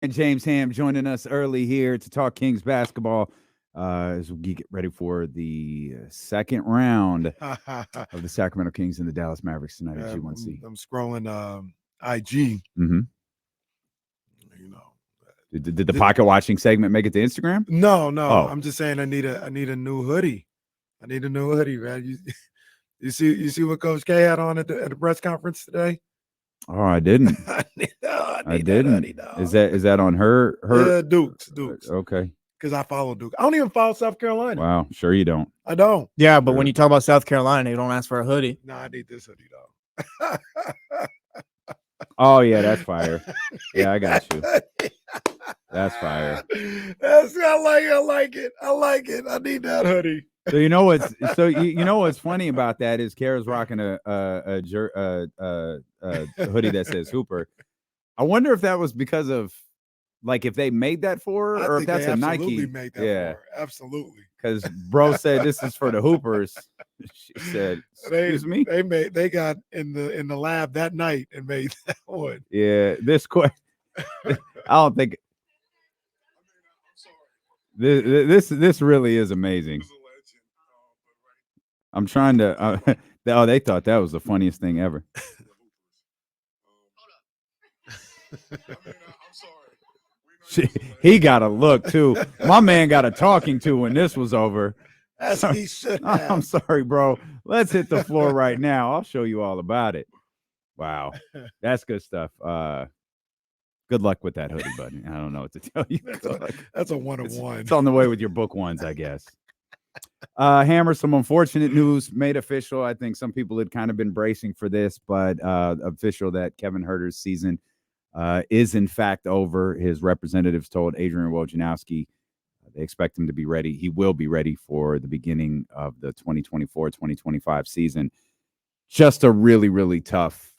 And James Ham joining us early here to talk Kings basketball as we get ready for the second round of the Sacramento Kings and the Dallas Mavericks tonight at G1C. I'm scrolling IG. Mm-hmm. You know, Did the pocket watching segment make it to Instagram? No. Oh. I'm just saying I need a new hoodie. I need a new hoodie, man. You see what Coach K had on at the press conference today? Oh, I didn't. I didn't. Is that on her? Yeah, Dukes. Okay. Because I follow Duke. I don't even follow South Carolina. Wow. Sure you don't. I don't. Yeah, but when you talk about South Carolina, you don't ask for a hoodie. No, I need this hoodie though. Oh yeah, that's fire. Yeah, I got you. That's fire. I like it. I need that hoodie. So you know what's funny about that is Kara's rocking a hoodie that says Hooper. I wonder if that was because of like if they made that for her or if that's a Nike. Made that for her. Absolutely. Because bro said this is for the Hoopers. She said, "Excuse me." They got in the lab that night and made that one. Yeah, I don't think this really is amazing. I'm trying to. They thought that was the funniest thing ever. He got a look too. My man got a talking to when this was over. As he should have. I'm sorry, bro. Let's hit the floor right now. I'll show you all about it. Wow, that's good stuff. Good luck with that hoodie, buddy. I don't know what to tell you. That's a 1-of-1. It's on the way with your book ones, I guess. Hammer, some unfortunate news made official. I think some people had kind of been bracing for this, but official that Kevin Huerter's season is in fact over. His representatives told Adrian Wojnarowski they expect him to be ready. He will be ready for the beginning of the 2024-2025 season. Just a really, really tough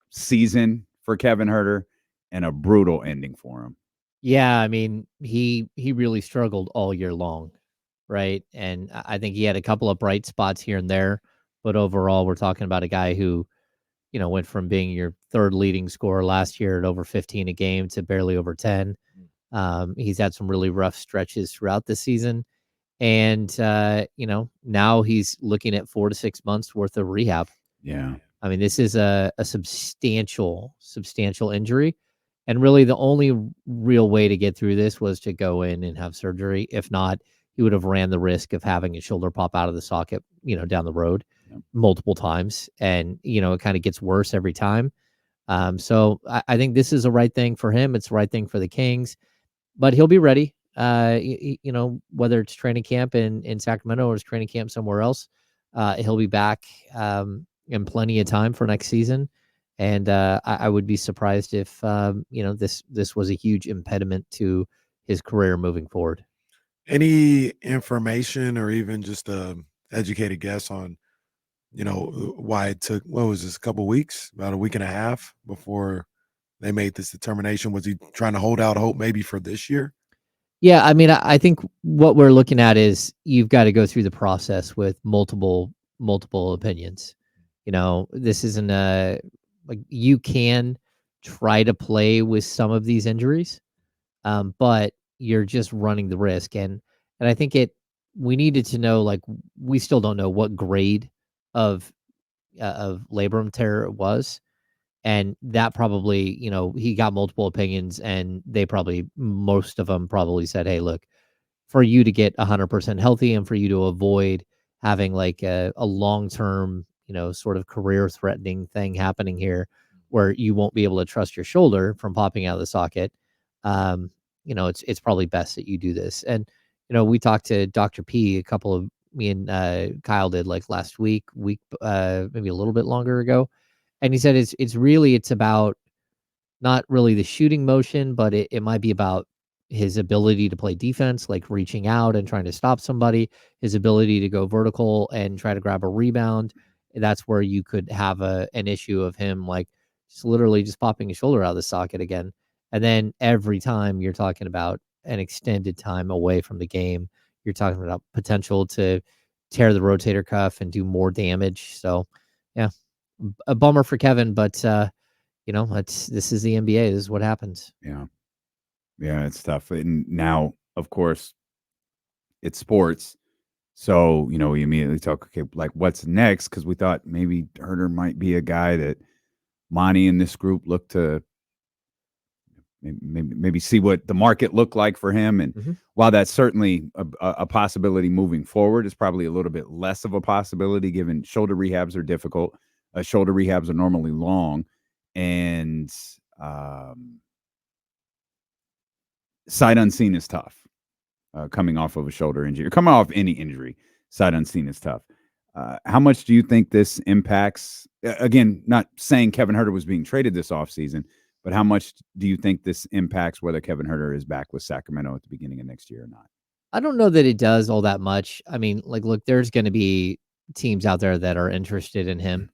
season for Kevin Huerter and a brutal ending for him. Yeah, I mean, he really struggled all year long, right? And I think he had a couple of bright spots here and there, but overall, we're talking about a guy who, went from being your third leading scorer last year at over 15 a game to barely over 10. He's had some really rough stretches throughout the season. And, now he's looking at 4 to 6 months worth of rehab. Yeah. I mean, this is a substantial injury. And really the only real way to get through this was to go in and have surgery. If not, he would have ran the risk of having a shoulder pop out of the socket, down the road multiple times. And, it kind of gets worse every time. So I think this is the right thing for him. It's the right thing for the Kings, but he'll be ready. Whether it's training camp in Sacramento or it's training camp somewhere else, he'll be back in plenty of time for next season. And I would be surprised if this was a huge impediment to his career moving forward. Any information or even just a educated guess on, why it took, what was this, a couple of weeks, about a week and a half before they made this determination? Was he trying to hold out hope maybe for this year? Yeah, I mean, I think what we're looking at is you've got to go through the process with multiple opinions. This isn't like you can try to play with some of these injuries, but you're just running the risk. And I think we needed to know, like, we still don't know what grade of labrum tear it was. And that probably, he got multiple opinions and most of them probably said, hey, look, for you to get 100% healthy and for you to avoid having like a long-term, sort of career threatening thing happening here where you won't be able to trust your shoulder from popping out of the socket. It's probably best that you do this. And, we talked to Dr. P me and Kyle did like last week, maybe a little bit longer ago. And he said it's about not really the shooting motion, but it might be about his ability to play defense, like reaching out and trying to stop somebody, his ability to go vertical and try to grab a rebound. That's where you could have an issue of him like just literally just popping his shoulder out of the socket again. And then every time you're talking about an extended time away from the game, you're talking about potential to tear the rotator cuff and do more damage. So, yeah, a bummer for Kevin, but this is the NBA. This is what happens. Yeah. Yeah, it's tough. And now, of course, it's sports. So, you know, we immediately talk, okay, like what's next? Because we thought maybe Herder might be a guy that Monty and this group look to maybe see what the market looked like for him. And Mhm. while that's certainly a possibility moving forward, it's probably a little bit less of a possibility given shoulder rehabs are difficult. Shoulder rehabs are normally long, and sight unseen is tough. Coming off of a shoulder injury, or coming off any injury, sight unseen is tough. How much do you think this impacts? Again, not saying Kevin Herter was being traded this offseason, but how much do you think this impacts whether Kevin Herter is back with Sacramento at the beginning of next year or not? I don't know that it does all that much. I mean, like, look, there's going to be teams out there that are interested in him.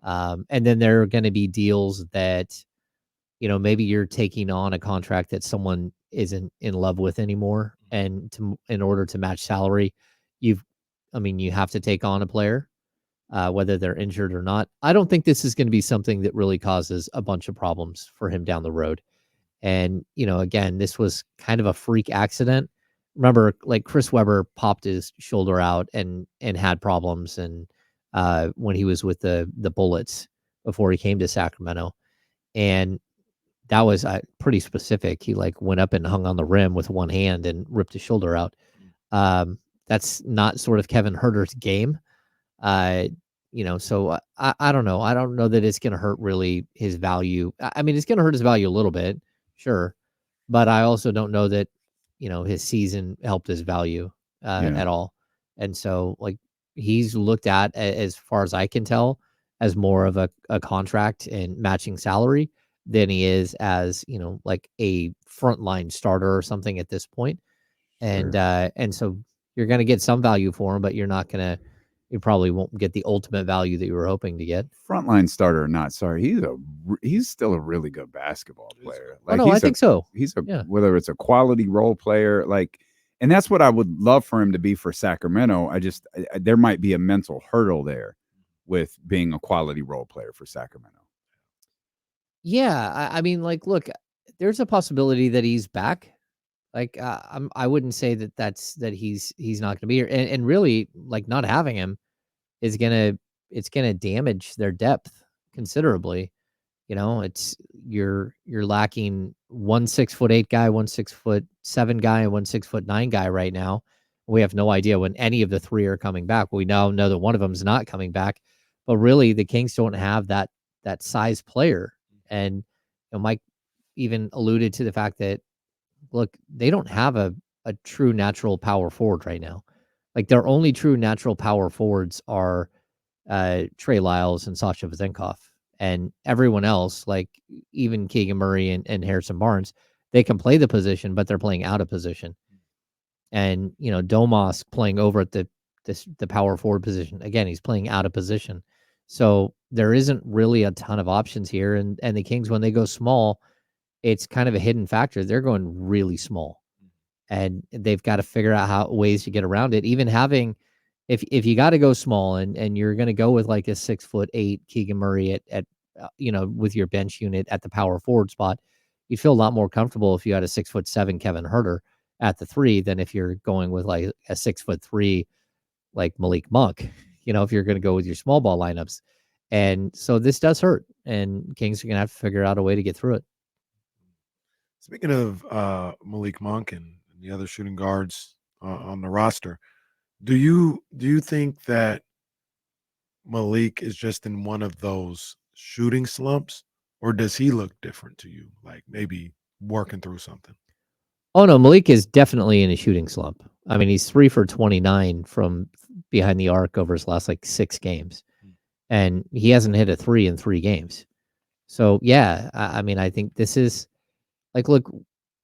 And then there are going to be deals that, maybe you're taking on a contract that someone isn't in love with anymore. And in order to match salary, you have to take on a player, whether they're injured or not. I don't think this is going to be something that really causes a bunch of problems for him down the road. And, again, this was kind of a freak accident. Remember, like Chris Webber popped his shoulder out and had problems and when he was with the Bullets before he came to Sacramento. And that was pretty specific. He like went up and hung on the rim with one hand and ripped his shoulder out. That's not sort of Kevin Herter's game. Uh, so I don't know. I don't know that it's going to hurt really his value. I mean, it's going to hurt his value a little bit, sure, but I also don't know that his season helped his value Yeah. at all. And so, like, he's looked at as far as I can tell as more of a contract and matching salary than he is as like a frontline starter or something at this point. And Sure. and so you're going to get some value for him, but you probably won't get the ultimate value that you were hoping to get. Frontline starter or not, sorry, he's still a really good basketball player. Oh no, I think so. He's a Yeah. whether it's a quality role player, like, and that's what I would love for him to be for Sacramento. There might be a mental hurdle there with being a quality role player for Sacramento. Yeah, I mean, like, look, there's a possibility that he's back. Like, I wouldn't say that he's not gonna be here, and really, like, not having him is it's gonna damage their depth considerably. It's you're lacking one 6'8" guy, one 6'7" guy, and one 6'9" guy right now. We have no idea when any of the three are coming back. We now know that one of them is not coming back, but really the Kings don't have that size player. And Mike even alluded to the fact that look, they don't have a true natural power forward right now. Like their only true natural power forwards are Trey Lyles and Sasha Vezenkov. And everyone else, like even Keegan Murray and Harrison Barnes, they can play the position, but they're playing out of position. And Domas playing over at the power forward position. Again, he's playing out of position. So there isn't really a ton of options here. And the Kings, when they go small, it's kind of a hidden factor. They're going really small. And they've got to figure out ways to get around it. Even having if you got to go small and you're going to go with like a 6'8" Keegan Murray at with your bench unit at the power forward spot, you'd feel a lot more comfortable if you had a 6'7" Kevin Herter at the 3 than if you're going with like a 6'3" like Malik Monk. If you're going to go with your small ball lineups, and so this does hurt, and Kings are going to have to figure out a way to get through it. Speaking of Malik Monk and the other shooting guards on the roster, do you think that Malik is just in one of those shooting slumps, or does he look different to you? Like maybe working through something? Oh no, Malik is definitely in a shooting slump. I mean, he's 3 for 29 from behind the arc over his last like 6 games, and he hasn't hit a 3 in 3 games. So yeah, I mean, I think this is like, look,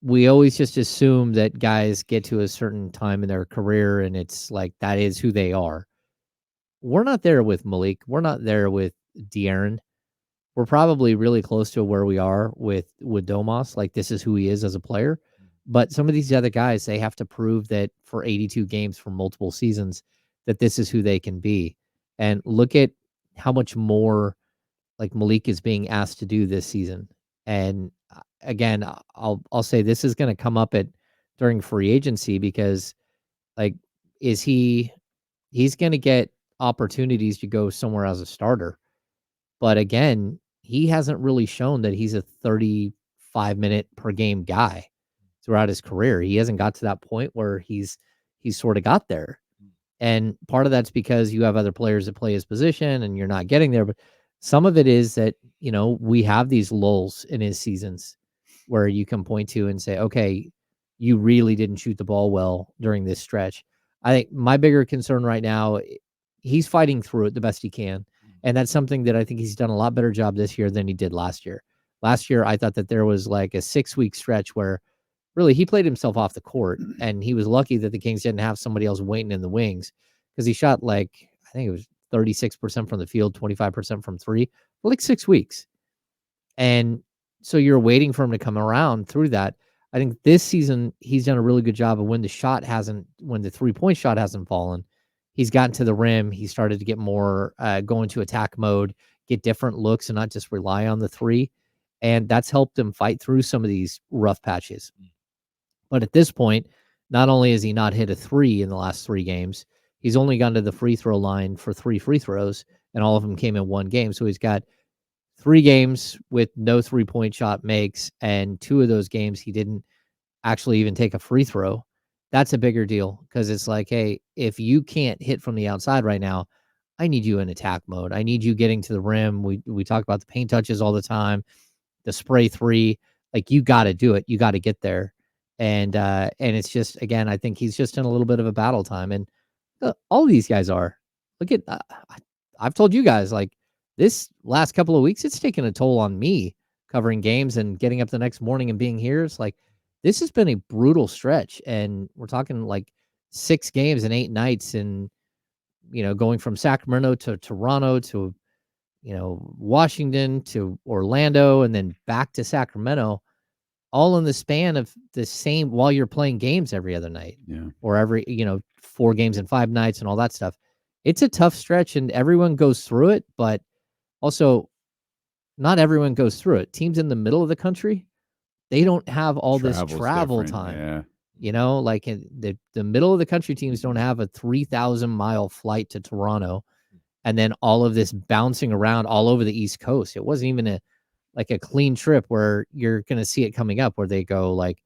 we always just assume that guys get to a certain time in their career and it's like that is who they are. We're not there with Malik. We're not there with De'Aaron. We're probably really close to where we are with Domas. Like this is who he is as a player. But some of these other guys, they have to prove that for 82 games for multiple seasons, that this is who they can be. And look at how much more like Malik is being asked to do this season. And again, I'll say this is going to come up during free agency because like he's going to get opportunities to go somewhere as a starter. But again, he hasn't really shown that he's a 35-minute per game guy throughout his career. He hasn't got to that point where he's sort of got there. And part of that's because you have other players that play his position and you're not getting there. But some of it is that, we have these lulls in his seasons where you can point to and say, okay, you really didn't shoot the ball well during this stretch. I think my bigger concern right now, he's fighting through it the best he can. And that's something that I think he's done a lot better job this year than he did last year. Last year, I thought that there was like a 6-week stretch where really he played himself off the court, and he was lucky that the Kings didn't have somebody else waiting in the wings because he shot I think it was 36% from the field, 25% from three for like 6 weeks. And so you're waiting for him to come around through that. I think this season he's done a really good job of when the 3-point shot hasn't fallen, he's gotten to the rim. He started to get more go into attack mode, get different looks and not just rely on the three. And that's helped him fight through some of these rough patches. But at this point, not only has he not hit a 3 in the last 3 games, he's only gone to the free throw line for 3 free throws, and all of them came in 1 game. So he's got 3 games with no 3-point shot makes, and 2 of those games he didn't actually even take a free throw. That's a bigger deal because it's like, hey, if you can't hit from the outside right now, I need you in attack mode. I need you getting to the rim. We talk about the paint touches all the time, the spray 3. Like, you got to do it. You got to get there. And it's just, again, I think he's just in a little bit of a battle time. And all these guys are. Look at, I've told you guys, like, this last couple of weeks, it's taken a toll on me covering games and getting up the next morning and being here. It's like, this has been a brutal stretch. And we're talking like 6 games and 8 nights and, going from Sacramento to Toronto to, Washington to Orlando and then back to Sacramento, all in the span of the same while you're playing games every other night. Yeah. Or every, 4 games and 5 nights and all that stuff. It's a tough stretch and everyone goes through it, but also not everyone goes through it. Teams in the middle of the country, they don't have all this Travel's travel different, time. Yeah. Like in the middle of the country teams don't have a 3,000-mile flight to Toronto and then all of this bouncing around all over the East Coast. It wasn't even a clean trip where you're going to see it coming up where they go like,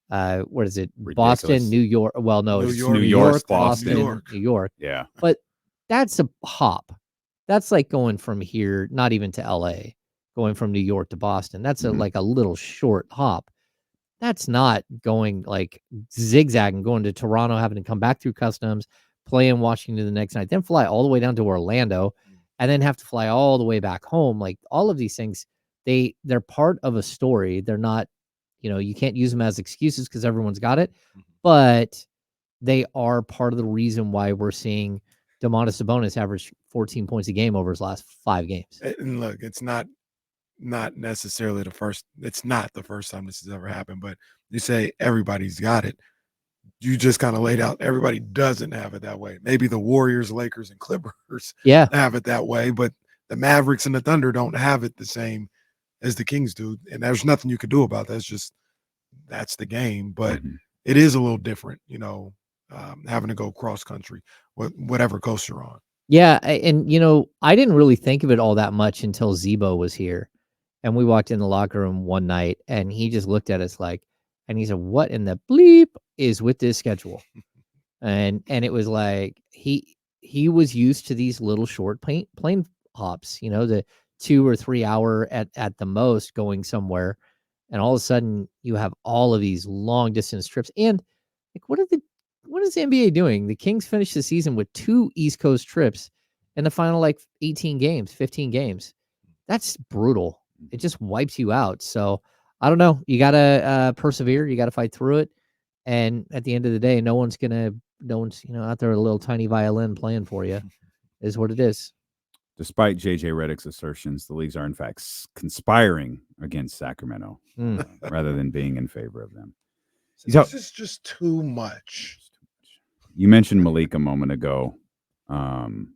what is it? Ridiculous. Boston, New York. Well, no, New it's York, New York, Boston, Boston. New York. Yeah. But that's a hop. That's like going from here, not even to LA, going from New York to Boston. That's like a little short hop. That's not going like zigzagging, going to Toronto, having to come back through customs, play in Washington the next night, then fly all the way down to Orlando, and then have to fly all the way back home. Like all of these things, they're part of a story. They're not, you can't use them as excuses because everyone's got it, but they are part of the reason why we're seeing Domantas Sabonis average 14 points a game over his last 5 games. And look, it's not necessarily it's not the first time this has ever happened, but you say everybody's got it. You just kind of laid out everybody doesn't have it that way. Maybe the Warriors, Lakers, and Clippers have it that way, but the Mavericks and the Thunder don't have it the same as the Kings do. And there's nothing you could do about that. That's the game. But it is a little different, having to go cross country, whatever coast you're on. Yeah. And, I didn't really think of it all that much until Zebo was here. And we walked in the locker room one night and he just looked at us and he said, what in the bleep is with this schedule? and it was like, he was used to these little short plane hops, the 2 or 3 hour at the most going somewhere. And all of a sudden you have all of these long distance trips. And like, what is the NBA doing? The Kings finished the season with 2 East Coast trips in the final, 15 games. That's brutal. It just wipes you out. So I don't know. You got to persevere. You got to fight through it. And at the end of the day, no one's, out there with a little tiny violin playing for you is what it is. Despite J.J. Redick's assertions, the leagues are in fact conspiring against Sacramento rather than being in favor of them. This is just too much. You mentioned Malik a moment ago. You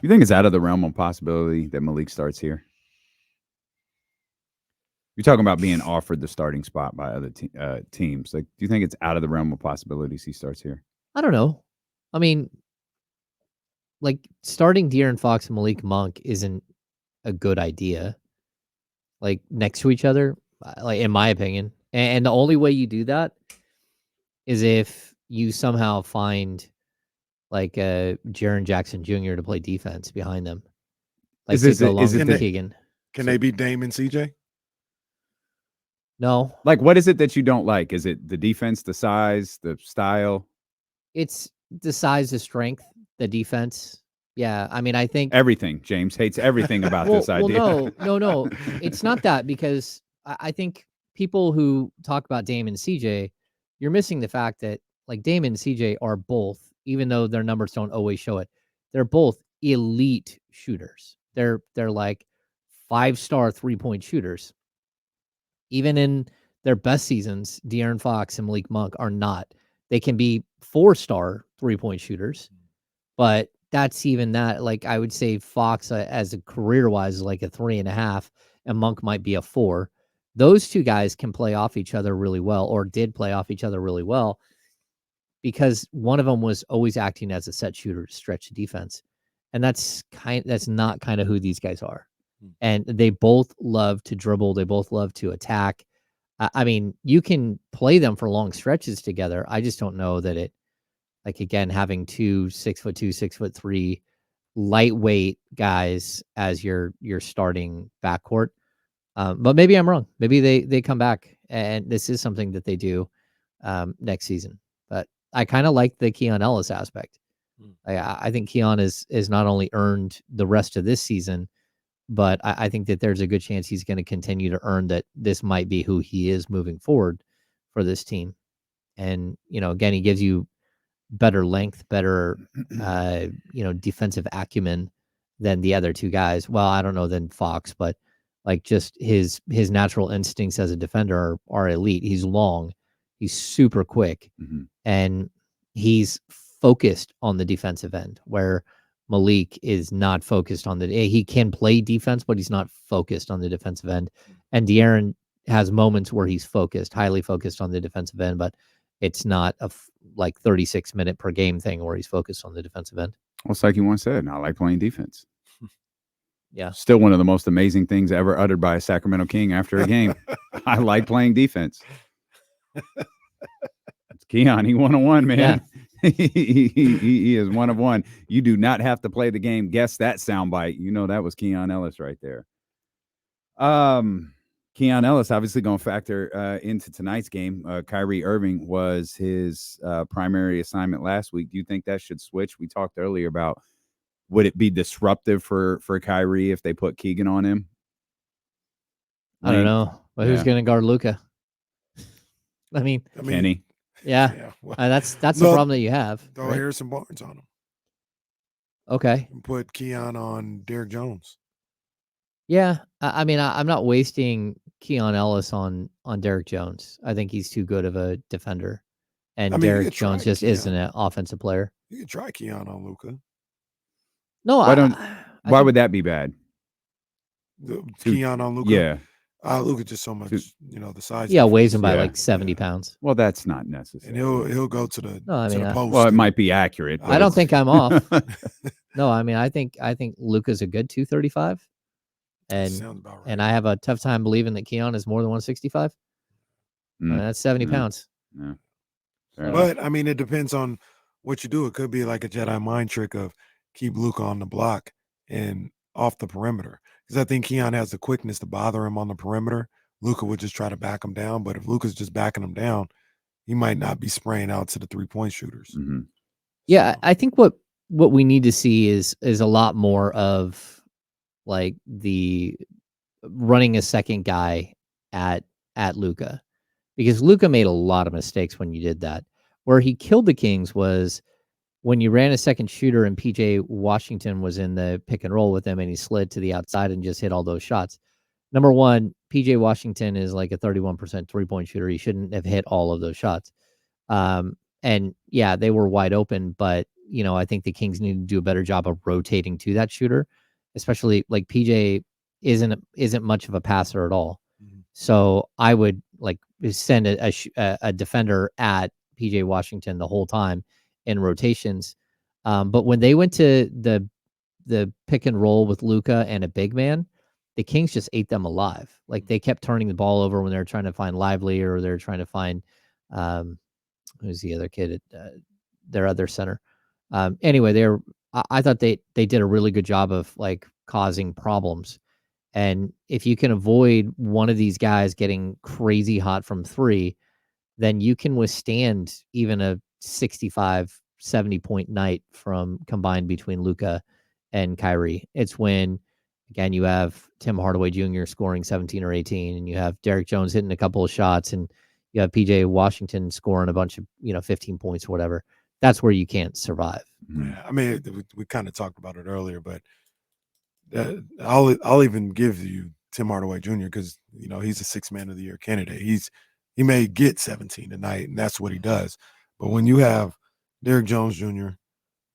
think it's out of the realm of possibility that Malik starts here? You're talking about being offered the starting spot by other teams. Like, do you think it's out of the realm of possibilities he starts here? I don't know. I mean, like starting De'Aaron Fox and Malik Monk isn't a good idea. Like next to each other, like in my opinion. And the only way you do that is if you somehow find like Jaren Jackson Jr. to play defense behind them. Like Is this to go it- along is it with the- Keegan. Can they beat Dame and CJ? No, Like, what is it that you don't like? Is it the defense, the size, the style, it's the size, the strength, the defense. Yeah, I mean, I think everything? James hates everything about well, this idea. no. It's not that because I think people who talk about Dame and CJ, you're missing the fact that like Dame and CJ are both, even though their numbers don't always show it, they're both elite shooters. They're like 5-star 3-point shooters. Even in their best seasons, De'Aaron Fox and Malik Monk are not. They can be 4-star 3-point shooters, but that's even that. Like I would say, Fox as a career wise is like a 3.5, and Monk might be a 4. Those two guys can play off each other really well, or did play off each other really well, because one of them was always acting as a set shooter to stretch the defense, and that's not kind of who these guys are. And they both love to dribble. They both love to attack. I mean, you can play them for long stretches together. I just don't know that it, like, again, having 2 6'2", 6'3" lightweight guys as your starting backcourt. But maybe I'm wrong. Maybe they come back and this is something that they do next season. But I kind of like the Keon Ellis aspect. I think Keon is not only earned the rest of this season, but I think that there's a good chance he's going to continue to earn that this might be who he is moving forward for this team. And, again, he gives you better length, better, defensive acumen than the other two guys. Well, I don't know than Fox, but like just his natural instincts as a defender are elite. He's long, he's super quick, and he's focused on the defensive end, where Malik is not focused on he can play defense, but he's not focused on the defensive end. And De'Aaron has moments where he's focused, highly focused on the defensive end, but it's not a 36-minute per game thing where he's focused on the defensive end. Well, it's like you once said, I like playing defense. Yeah. Still one of the most amazing things ever uttered by a Sacramento King after a game. I like playing defense. It's Keon. He 1-on-1, man. Yeah. He is 1 of 1. You do not have to play the game. Guess that soundbite. That was Keon Ellis right there. Keon Ellis obviously going to factor into tonight's game. Kyrie Irving was his primary assignment last week. Do you think that should switch? We talked earlier about, would it be disruptive for Kyrie if they put Keegan on him? I don't know. But who's going to guard Luka? I mean, Kenny. Yeah. Well, That's the problem that you have. throw Right? Harrison Barnes on him. Okay. And put Keon on Derrick Jones. Yeah. I mean, I'm not wasting Keon Ellis on Derrick Jones. I think he's too good of a defender. And I mean, you Derrick could try Jones just Keon. isn't an offensive player. You could try Keon on Luka. No, Why would that be bad? Keon on Luka. Yeah. Luka just so much, the size. Yeah, weighs him by Yeah. like 70 pounds. Well, that's not necessary. And he'll go to the, No, I mean, to the post. Well, it might be accurate. I don't think I'm off. No, I mean, I think Luka's a good 235, Sounds and about right. and I have a tough time believing that Keon is more than 165. That's 70 pounds. Yeah. But I mean, it depends on what you do. It could be like a Jedi mind trick of keep Luka on the block and off the perimeter. Because I think Keon has the quickness to bother him on the perimeter. Luka would just try to back him down. But if Luka's just backing him down, he might not be spraying out to the 3-point shooters. Mm-hmm. Yeah, So, I think what we need to see is a lot more of like the running a second guy at Luka, because Luka made a lot of mistakes when you did that. Where he killed the Kings was when you ran a second shooter and PJ Washington was in the pick and roll with him and he slid to the outside and just hit all those shots. Number one, PJ Washington is like a 31% 3-point shooter. He shouldn't have hit all of those shots. And yeah, they were wide open, but I think the Kings need to do a better job of rotating to that shooter, especially like PJ isn't much of a passer at all. So I would like send a defender at PJ Washington the whole time in rotations. But when they went to the pick and roll with Luka and a big man, the Kings just ate them alive. Like they kept turning the ball over when they were trying to find Lively or they're trying to find who's the other kid at their other center. Anyway, I thought they did a really good job of like causing problems. And if you can avoid one of these guys getting crazy hot from three, then you can withstand even a 65, 70 point night from combined between Luka and Kyrie. It's when, again, you have Tim Hardaway Jr. scoring 17 or 18, and you have Derek Jones hitting a couple of shots, and you have PJ Washington scoring a bunch of, 15 points or whatever. That's where you can't survive. Yeah, I mean, we kind of talked about it earlier, but I'll even give you Tim Hardaway Jr. because he's a 6th Man of the Year candidate. He may get 17 tonight, and that's what he does. But when you have Derek Jones Jr.,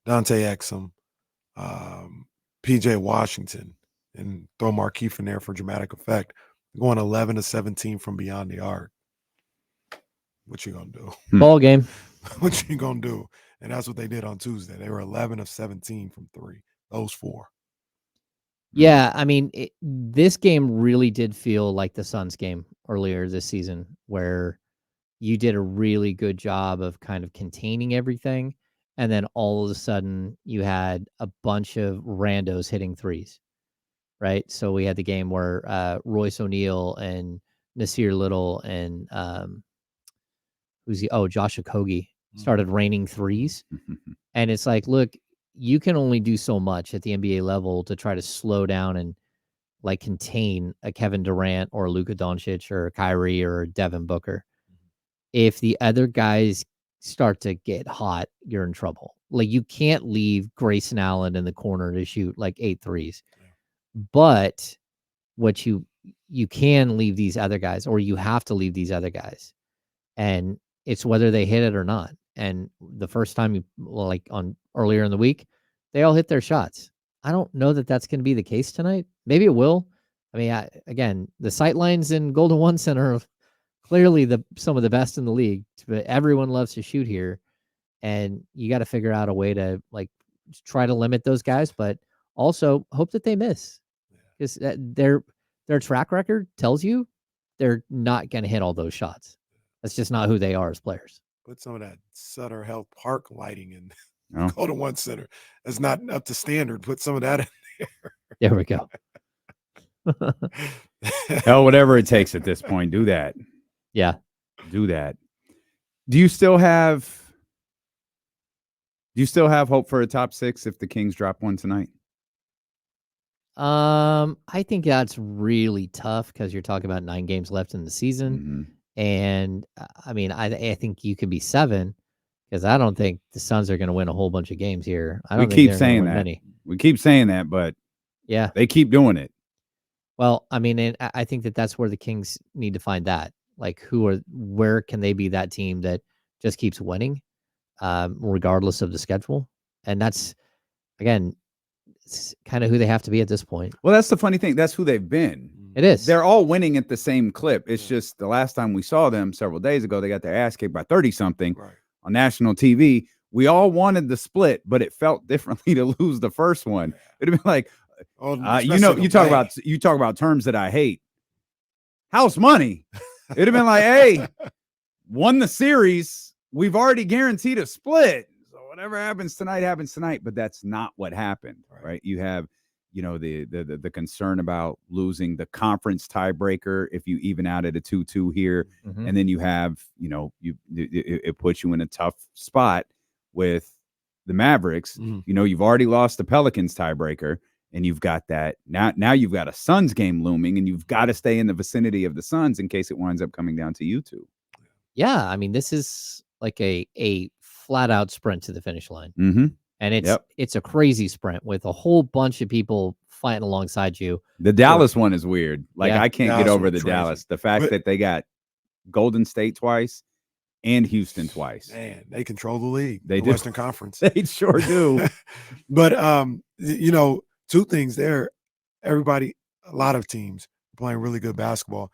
Dante Exum, PJ Washington, and throw Markieff in there for dramatic effect, going 11 of 17 from beyond the arc, what you gonna do? Ball game. What you gonna do? And that's what they did on Tuesday. They were 11 of 17 from three. Those 4. Yeah, I mean, this game really did feel like the Suns game earlier this season, where you did a really good job of kind of containing everything, and then all of a sudden you had a bunch of randos hitting threes, right? So we had the game where Royce O'Neal and Nasir Little and Josh Okogie started raining threes, and it's like, look, you can only do so much at the NBA level to try to slow down and like contain a Kevin Durant or Luka Doncic or Kyrie or Devin Booker. If the other guys start to get hot, you're in trouble. Like you can't leave Grayson Allen in the corner to shoot like 8 threes. But what you can leave these other guys, or you have to leave these other guys. And it's whether they hit it or not. And the first time on earlier in the week, they all hit their shots. I don't know that that's going to be the case tonight. Maybe it will. I mean, again, the sight lines in Golden One Center are clearly some of the best in the league, but everyone loves to shoot here. And you got to figure out a way to like try to limit those guys, but also hope that they miss, because their track record tells you they're not going to hit all those shots. That's just not who they are as players. Put some of that Sutter Health Park lighting in Golden One Center. That's not up to standard. Put some of that in there. There we go. Hell, whatever it takes at this point, do that. Yeah. Do that. Do you still have hope for a top 6 if the Kings drop one tonight? I think that's really tough because you're talking about 9 games left in the season. Mm-hmm. And I mean, I think you could be 7, because I don't think the Suns are going to win a whole bunch of games here. We keep saying that. We keep saying that, but yeah, they keep doing it. Well, I mean, and I think that's where the Kings need to find that. Like, where can they be that team that just keeps winning, regardless of the schedule? And that's, again, it's kind of who they have to be at this point. Well, that's the funny thing. That's who they've been. It is. They're all winning at the same clip. It's just the last time we saw them several days ago, they got their ass kicked by 30-something on national TV. We all wanted the split, but it felt differently to lose the first one. It'd have been like, you talk about terms that I hate. House money. It'd have been like, hey, won the series. We've already guaranteed a split. So whatever happens tonight. But that's not what happened, right? You have, the concern about losing the conference tiebreaker if you even out at a 2-2 here. Mm-hmm. And then you have, it puts you in a tough spot with the Mavericks. Mm-hmm. You've already lost the Pelicans tiebreaker, and you've got that. Now you've got a Suns game looming, and you've got to stay in the vicinity of the Suns in case it winds up coming down to you two. Yeah, I mean, this is like a flat out sprint to the finish line. Mm-hmm. And it's a crazy sprint with a whole bunch of people fighting alongside you. The Dallas one is weird. Like, I can't get over the Dallas. The fact that they got Golden State twice and Houston twice. Man, they control the league. They the do. Western Conference. They sure do. But, 2 things there. A lot of teams playing really good basketball.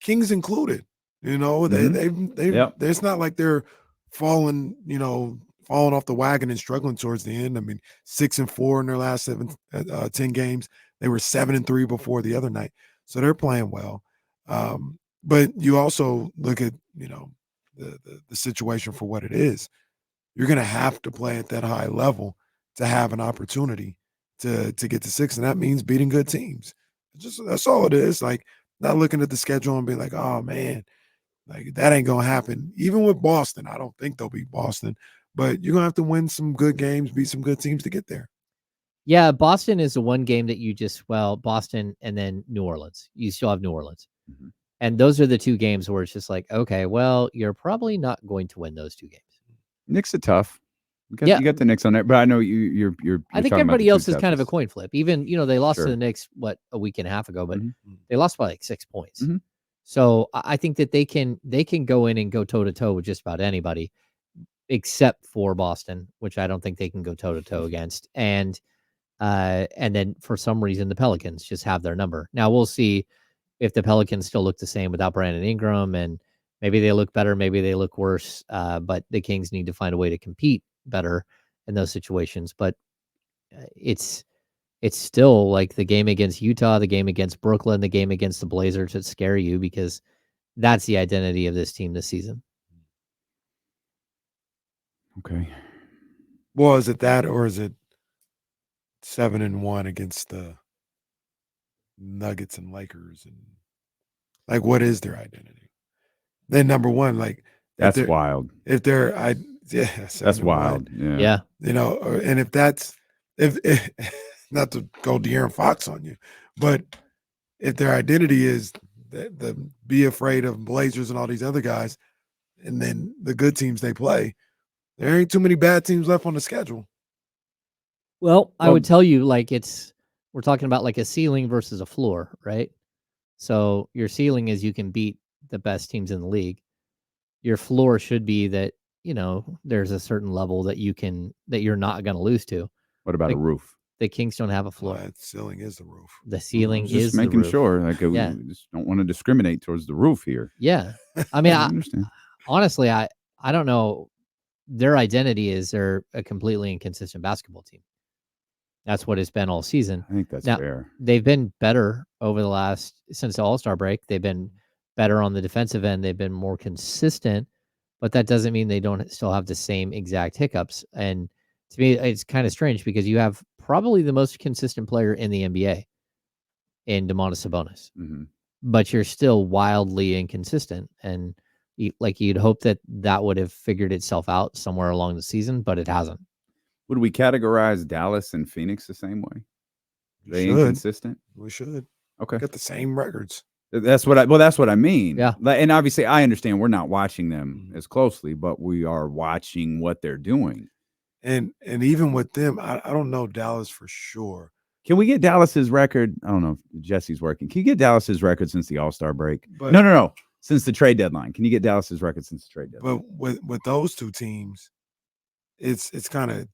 Kings included. You know, it's not like they're falling off the wagon and struggling towards the end. I mean, 6-4 in their last 10 games. They were 7-3 before the other night. So they're playing well. But you also look at, the situation for what it is. You're going to have to play at that high level to have an opportunity to get to 6. And that means beating good teams. That's all it is. Like, not looking at the schedule and being like, oh man, like that ain't going to happen. Even with Boston, I don't think they'll beat Boston, but you're going to have to win some good games, beat some good teams to get there. Yeah, Boston is the one game that you Boston and then New Orleans. You still have New Orleans. Mm-hmm. And those are the two games where it's just like, okay, well, you're probably not going to win those two games. Knicks are tough. You got the Knicks on there, but I know you're I think everybody else is kind of a coin flip. Even, they lost to the Knicks, a week and a half ago, but they lost by like 6 points. Mm-hmm. So I think that they can go in and go toe to toe with just about anybody, except for Boston, which I don't think they can go toe to toe against. And then for some reason, the Pelicans just have their number. Now we'll see if the Pelicans still look the same without Brandon Ingram, and maybe they look better, maybe they look worse. But the Kings need to find a way to compete better in those situations. But it's still like the game against Utah, the game against Brooklyn, the game against the Blazers that scare you, because that's the identity of this team this season. Okay. Well, is it that, or is it 7-1 against the Nuggets and Lakers? And like, what is their identity? Then number one, like, that's wild. If they're, that's wild. Yeah. And if that's, if not to go De'Aaron Fox on you, but if their identity is the be afraid of Blazers and all these other guys, and then the good teams they play, there ain't too many bad teams left on the schedule. Well, I would tell you, like, we're talking about like a ceiling versus a floor, right? So your ceiling is you can beat the best teams in the league. Your floor should be that, there's a certain level that you're not going to lose to. What about a roof? The Kings don't have a floor. That ceiling is the roof. The ceiling is just making the roof. Sure. Like, we just don't want to discriminate towards the roof here. Yeah. I mean, I understand. Honestly, I don't know. Their identity is they're a completely inconsistent basketball team. That's what it's been all season. I think that's fair. They've been better since the All-Star break. They've been better on the defensive end. They've been more consistent, but that doesn't mean they don't still have the same exact hiccups. And to me, it's kind of strange because you have probably the most consistent player in the NBA in Domantas Sabonis, but you're still wildly inconsistent. And you'd hope that would have figured itself out somewhere along the season, but it hasn't. Would we categorize Dallas and Phoenix the same way? Are they inconsistent? We should. Okay. Got the same records. That's what I mean. Yeah. And obviously I understand we're not watching them as closely, but we are watching what they're doing. And even with them, I don't know Dallas for sure. Can we get Dallas's record? I don't know if Jesse's working. Can you get Dallas's record since the All-Star break? No. Since the trade deadline. Can you get Dallas's record since the trade deadline? But with those two teams, it's kind of,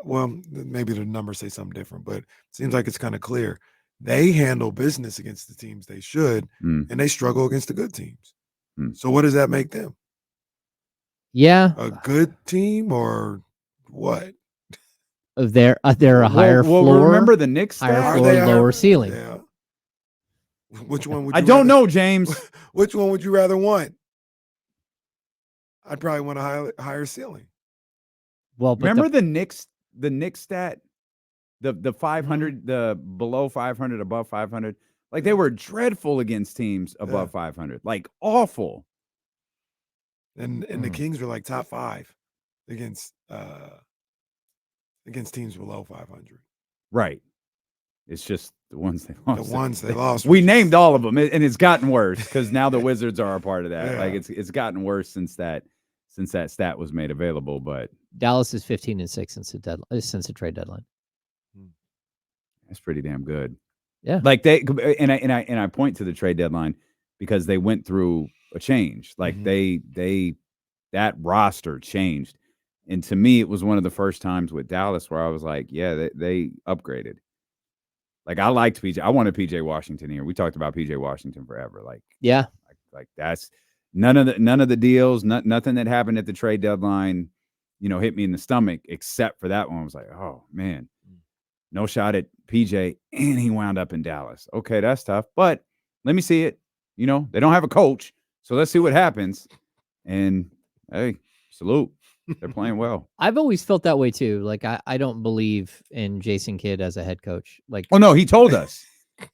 well, maybe the numbers say something different, but it seems like it's kind of clear. They handle business against the teams they should, and they struggle against the good teams. So what does that make them? Yeah. A good team or what? They're a higher floor. Remember the Knicks higher floor, lower ceiling. Yeah. Which one would you I don't know, James. Which one would you rather want? I'd probably want a higher ceiling. Well, remember the Knicks stat? The 500, the below 500, above 500. Like, they were dreadful against teams above 500. Like, awful. And the Kings were like top 5 against teams below 500. Right. It's just the ones they lost. The ones they lost. We named all of them, and it's gotten worse because now the Wizards are a part of that. Yeah. Like, it's gotten worse since that stat was made available. But Dallas is 15-6 since the trade deadline. That's pretty damn good. Yeah. Like, I point to the trade deadline because they went through a change. Like, that roster changed. And to me, it was one of the first times with Dallas where I was like, yeah, they upgraded. Like I liked PJ. I wanted PJ Washington here. We talked about PJ Washington forever. Yeah. Like that's none of the deals, nothing that happened at the trade deadline, hit me in the stomach except for that one. I was like, oh man, no shot at PJ, and he wound up in Dallas. Okay, that's tough, but let me see it. They don't have a coach, so let's see what happens. And hey, salute. They're playing well. I've always felt that way too. Like I don't believe in Jason Kidd as a head coach. Like, Oh no, he told us.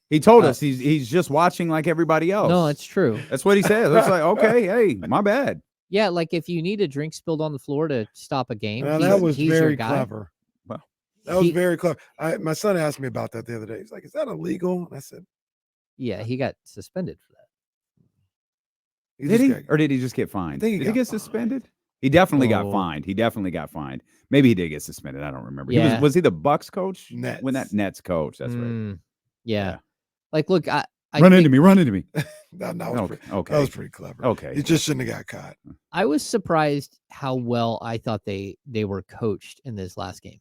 He told us he's just watching like everybody else. no, it's true. That's what he said. It's like, okay, hey, my bad. Yeah, like if you need a drink spilled on the floor to stop a game, Now, he's, that was he's your very guy. clever. Well, That was very clever. My son asked me about that the other day. He's like, "Is that illegal?" And I said, Yeah, he got suspended for that. Did he? Or did he just get fined? Did he get suspended? He definitely got fined. He definitely got fined. Maybe he did get suspended. I don't remember. Yeah. Was he the Bucks coach? Nets. When that Nets coach. That's right. Yeah. Like, look, I Run into me. that Okay. was pretty clever. Okay. He just shouldn't have got caught. I was surprised how well I thought they were coached in this last game.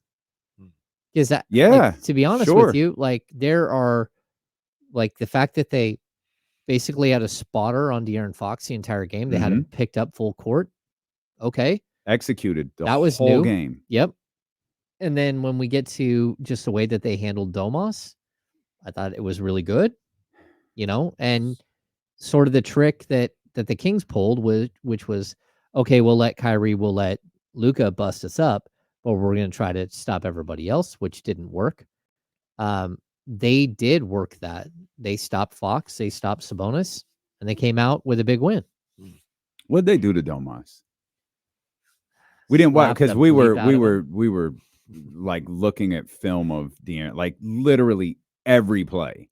Is that to be honest with you, like there are like the fact that they basically had a spotter on De'Aaron Fox the entire game. They had him picked up full court. Okay. Executed the that was whole new. game. Yep. And then when we get to just the way that they handled Domas, I thought it was really good, and sort of the trick that the Kings pulled which was, okay, we'll let Luka bust us up, but we're going to try to stop everybody else, which didn't work. They did work that. They stopped Fox, they stopped Sabonis, and they came out with a big win. What did they do to Domas? We didn't watch because we were like looking at film of De'Aaron, like literally every play.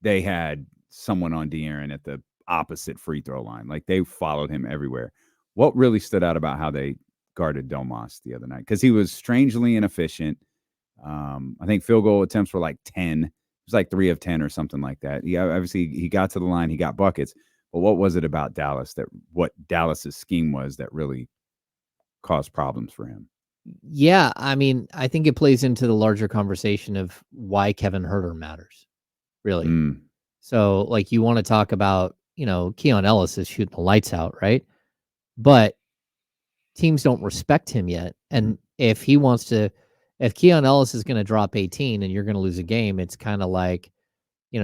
They had someone on De'Aaron at the opposite free throw line. Like they followed him everywhere. What really stood out about how they guarded Domas the other night? Because he was strangely inefficient. I think field goal attempts were like 10. It was like 3 of 10 or something like that. Obviously he got to the line, he got buckets. But what was it about Dallas what Dallas's scheme was that really caused problems for him? Yeah, I mean, I think it plays into the larger conversation of why Kevin Huerter matters, really. So, like, you want to talk about, Keon Ellis is shooting the lights out, right? But teams don't respect him yet. And if Keon Ellis is going to drop 18 and you're going to lose a game, it's kind of like,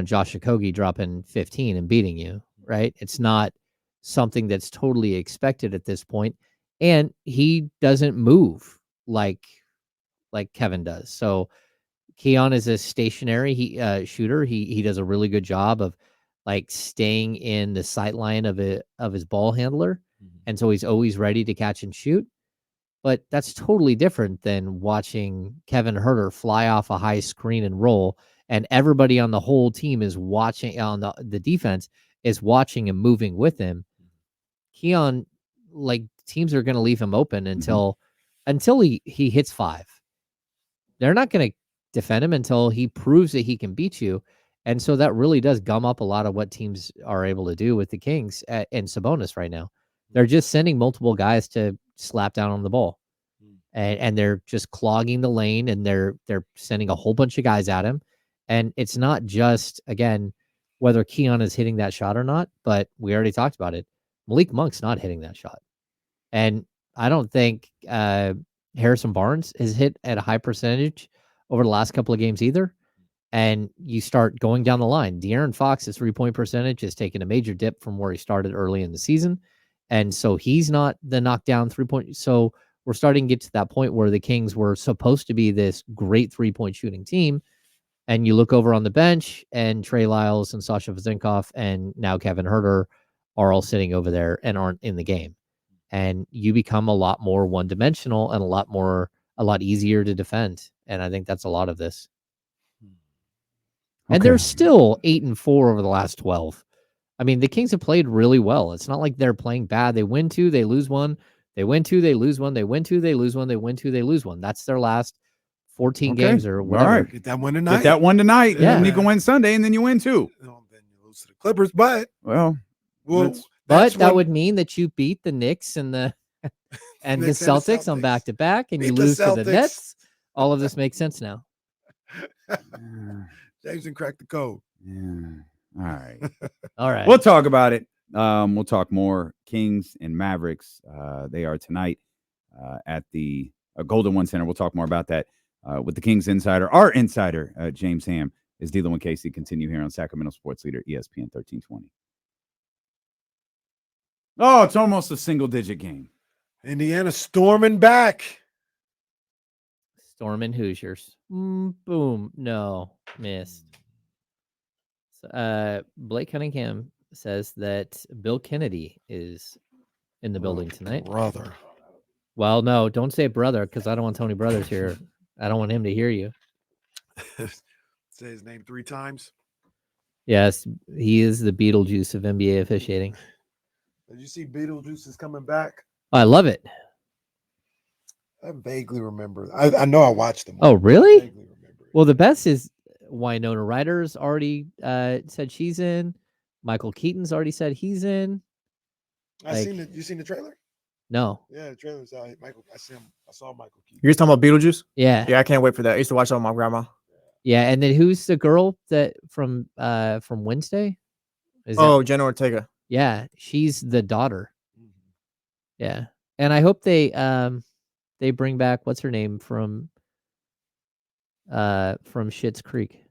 Josh Okogie dropping 15 and beating you, right? It's not something that's totally expected at this point. And he doesn't move like Kevin does. So Keon is a stationary shooter. He does a really good job of like staying in the sight line of his ball handler. And so he's always ready to catch and shoot. But that's totally different than watching Kevin Huerter fly off a high screen and roll, and everybody on the whole team is watching, on the defense is watching and moving with him. Keon, like, teams are going to leave him open until he hits 5. They're not going to defend him until he proves that he can beat you. And so that really does gum up a lot of what teams are able to do with the Kings and Sabonis right now. They're just sending multiple guys to slap down on the ball, and they're just clogging the lane, and they're sending a whole bunch of guys at him. And it's not just, again, whether Keon is hitting that shot or not, but we already talked about it. Malik Monk's not hitting that shot. And I don't think Harrison Barnes has hit at a high percentage over the last couple of games either. And you start going down the line. De'Aaron Fox's 3-point percentage has taken a major dip from where he started early in the season. And so he's not the knockdown 3-point. So we're starting to get to that point where the Kings were supposed to be this great 3-point shooting team. And you look over on the bench, and Trey Lyles and Sasha Vezenkov and now Kevin Huerter are all sitting over there and aren't in the game. And you become a lot more one-dimensional and a lot easier to defend. And I think that's a lot of this. And they're still 8-4 over the last 12. I mean, the Kings have played really well. It's not like they're playing bad. They win 2, they lose 1. They win 2, they lose 1. They win 2, they lose 1. They win 2, they lose 1. That's their last 14 games or whatever. All right. Get that one tonight. Get that one tonight. Yeah. And you can win Sunday, and then you win 2. No, then you lose to the Clippers, but that would mean that you beat the Knicks and the Celtics on back-to-back, and you lose to the Nets. All of this makes sense now. James didn't crack the code. Yeah. All right. All right. We'll talk about it. We'll talk more. Kings and Mavericks. They are tonight at the Golden One Center. We'll talk more about that with the Kings insider. Our insider, James Ham, is dealing with Casey. Continue here on Sacramento Sports Leader, ESPN 1320. Oh, it's almost a single-digit game. Indiana storming back. Stormin' Hoosiers. Boom. No. Missed. Blake Cunningham says that Bill Kennedy is in the building tonight. Brother. Well, no, don't say brother because I don't want Tony Brothers here. I don't want him to hear you. Say his name 3 times. Yes, he is the Beetlejuice of NBA officiating. Did you see Beetlejuice is coming back? I love it. I vaguely remember. I know I watched them. Oh, really? I vaguely remember it. Well, the best is Winona Ryder's already said she's in. Michael Keaton's already said he's in. You seen the trailer? No. Yeah, the trailer's out. Michael, I saw Michael Keaton. You're just talking about Beetlejuice? Yeah. Yeah, I can't wait for that. I used to watch that with my grandma. Yeah. And then who's the girl that from Wednesday? Is that, Jenna Ortega. yeah, she's the daughter. Mhm. Yeah. And I hope they bring back what's her name from Schitt's Creek.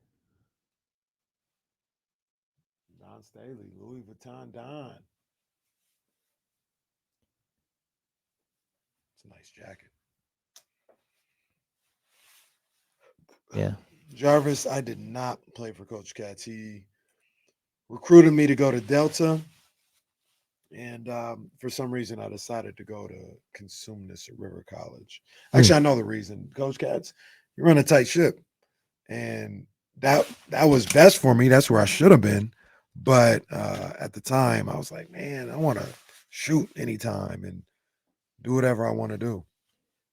Don Staley, Louis Vuitton Don. It's a nice jacket. Yeah. Jarvis, I did not play for Coach Katz. He recruited me to go to Delta. And for some reason, I decided to go to Consumnes at River College. Actually, I know the reason. Coach Katz, you run a tight ship. And that was best for me. That's where I should have been. But at the time, I was like, man, I want to shoot anytime and do whatever I want to do.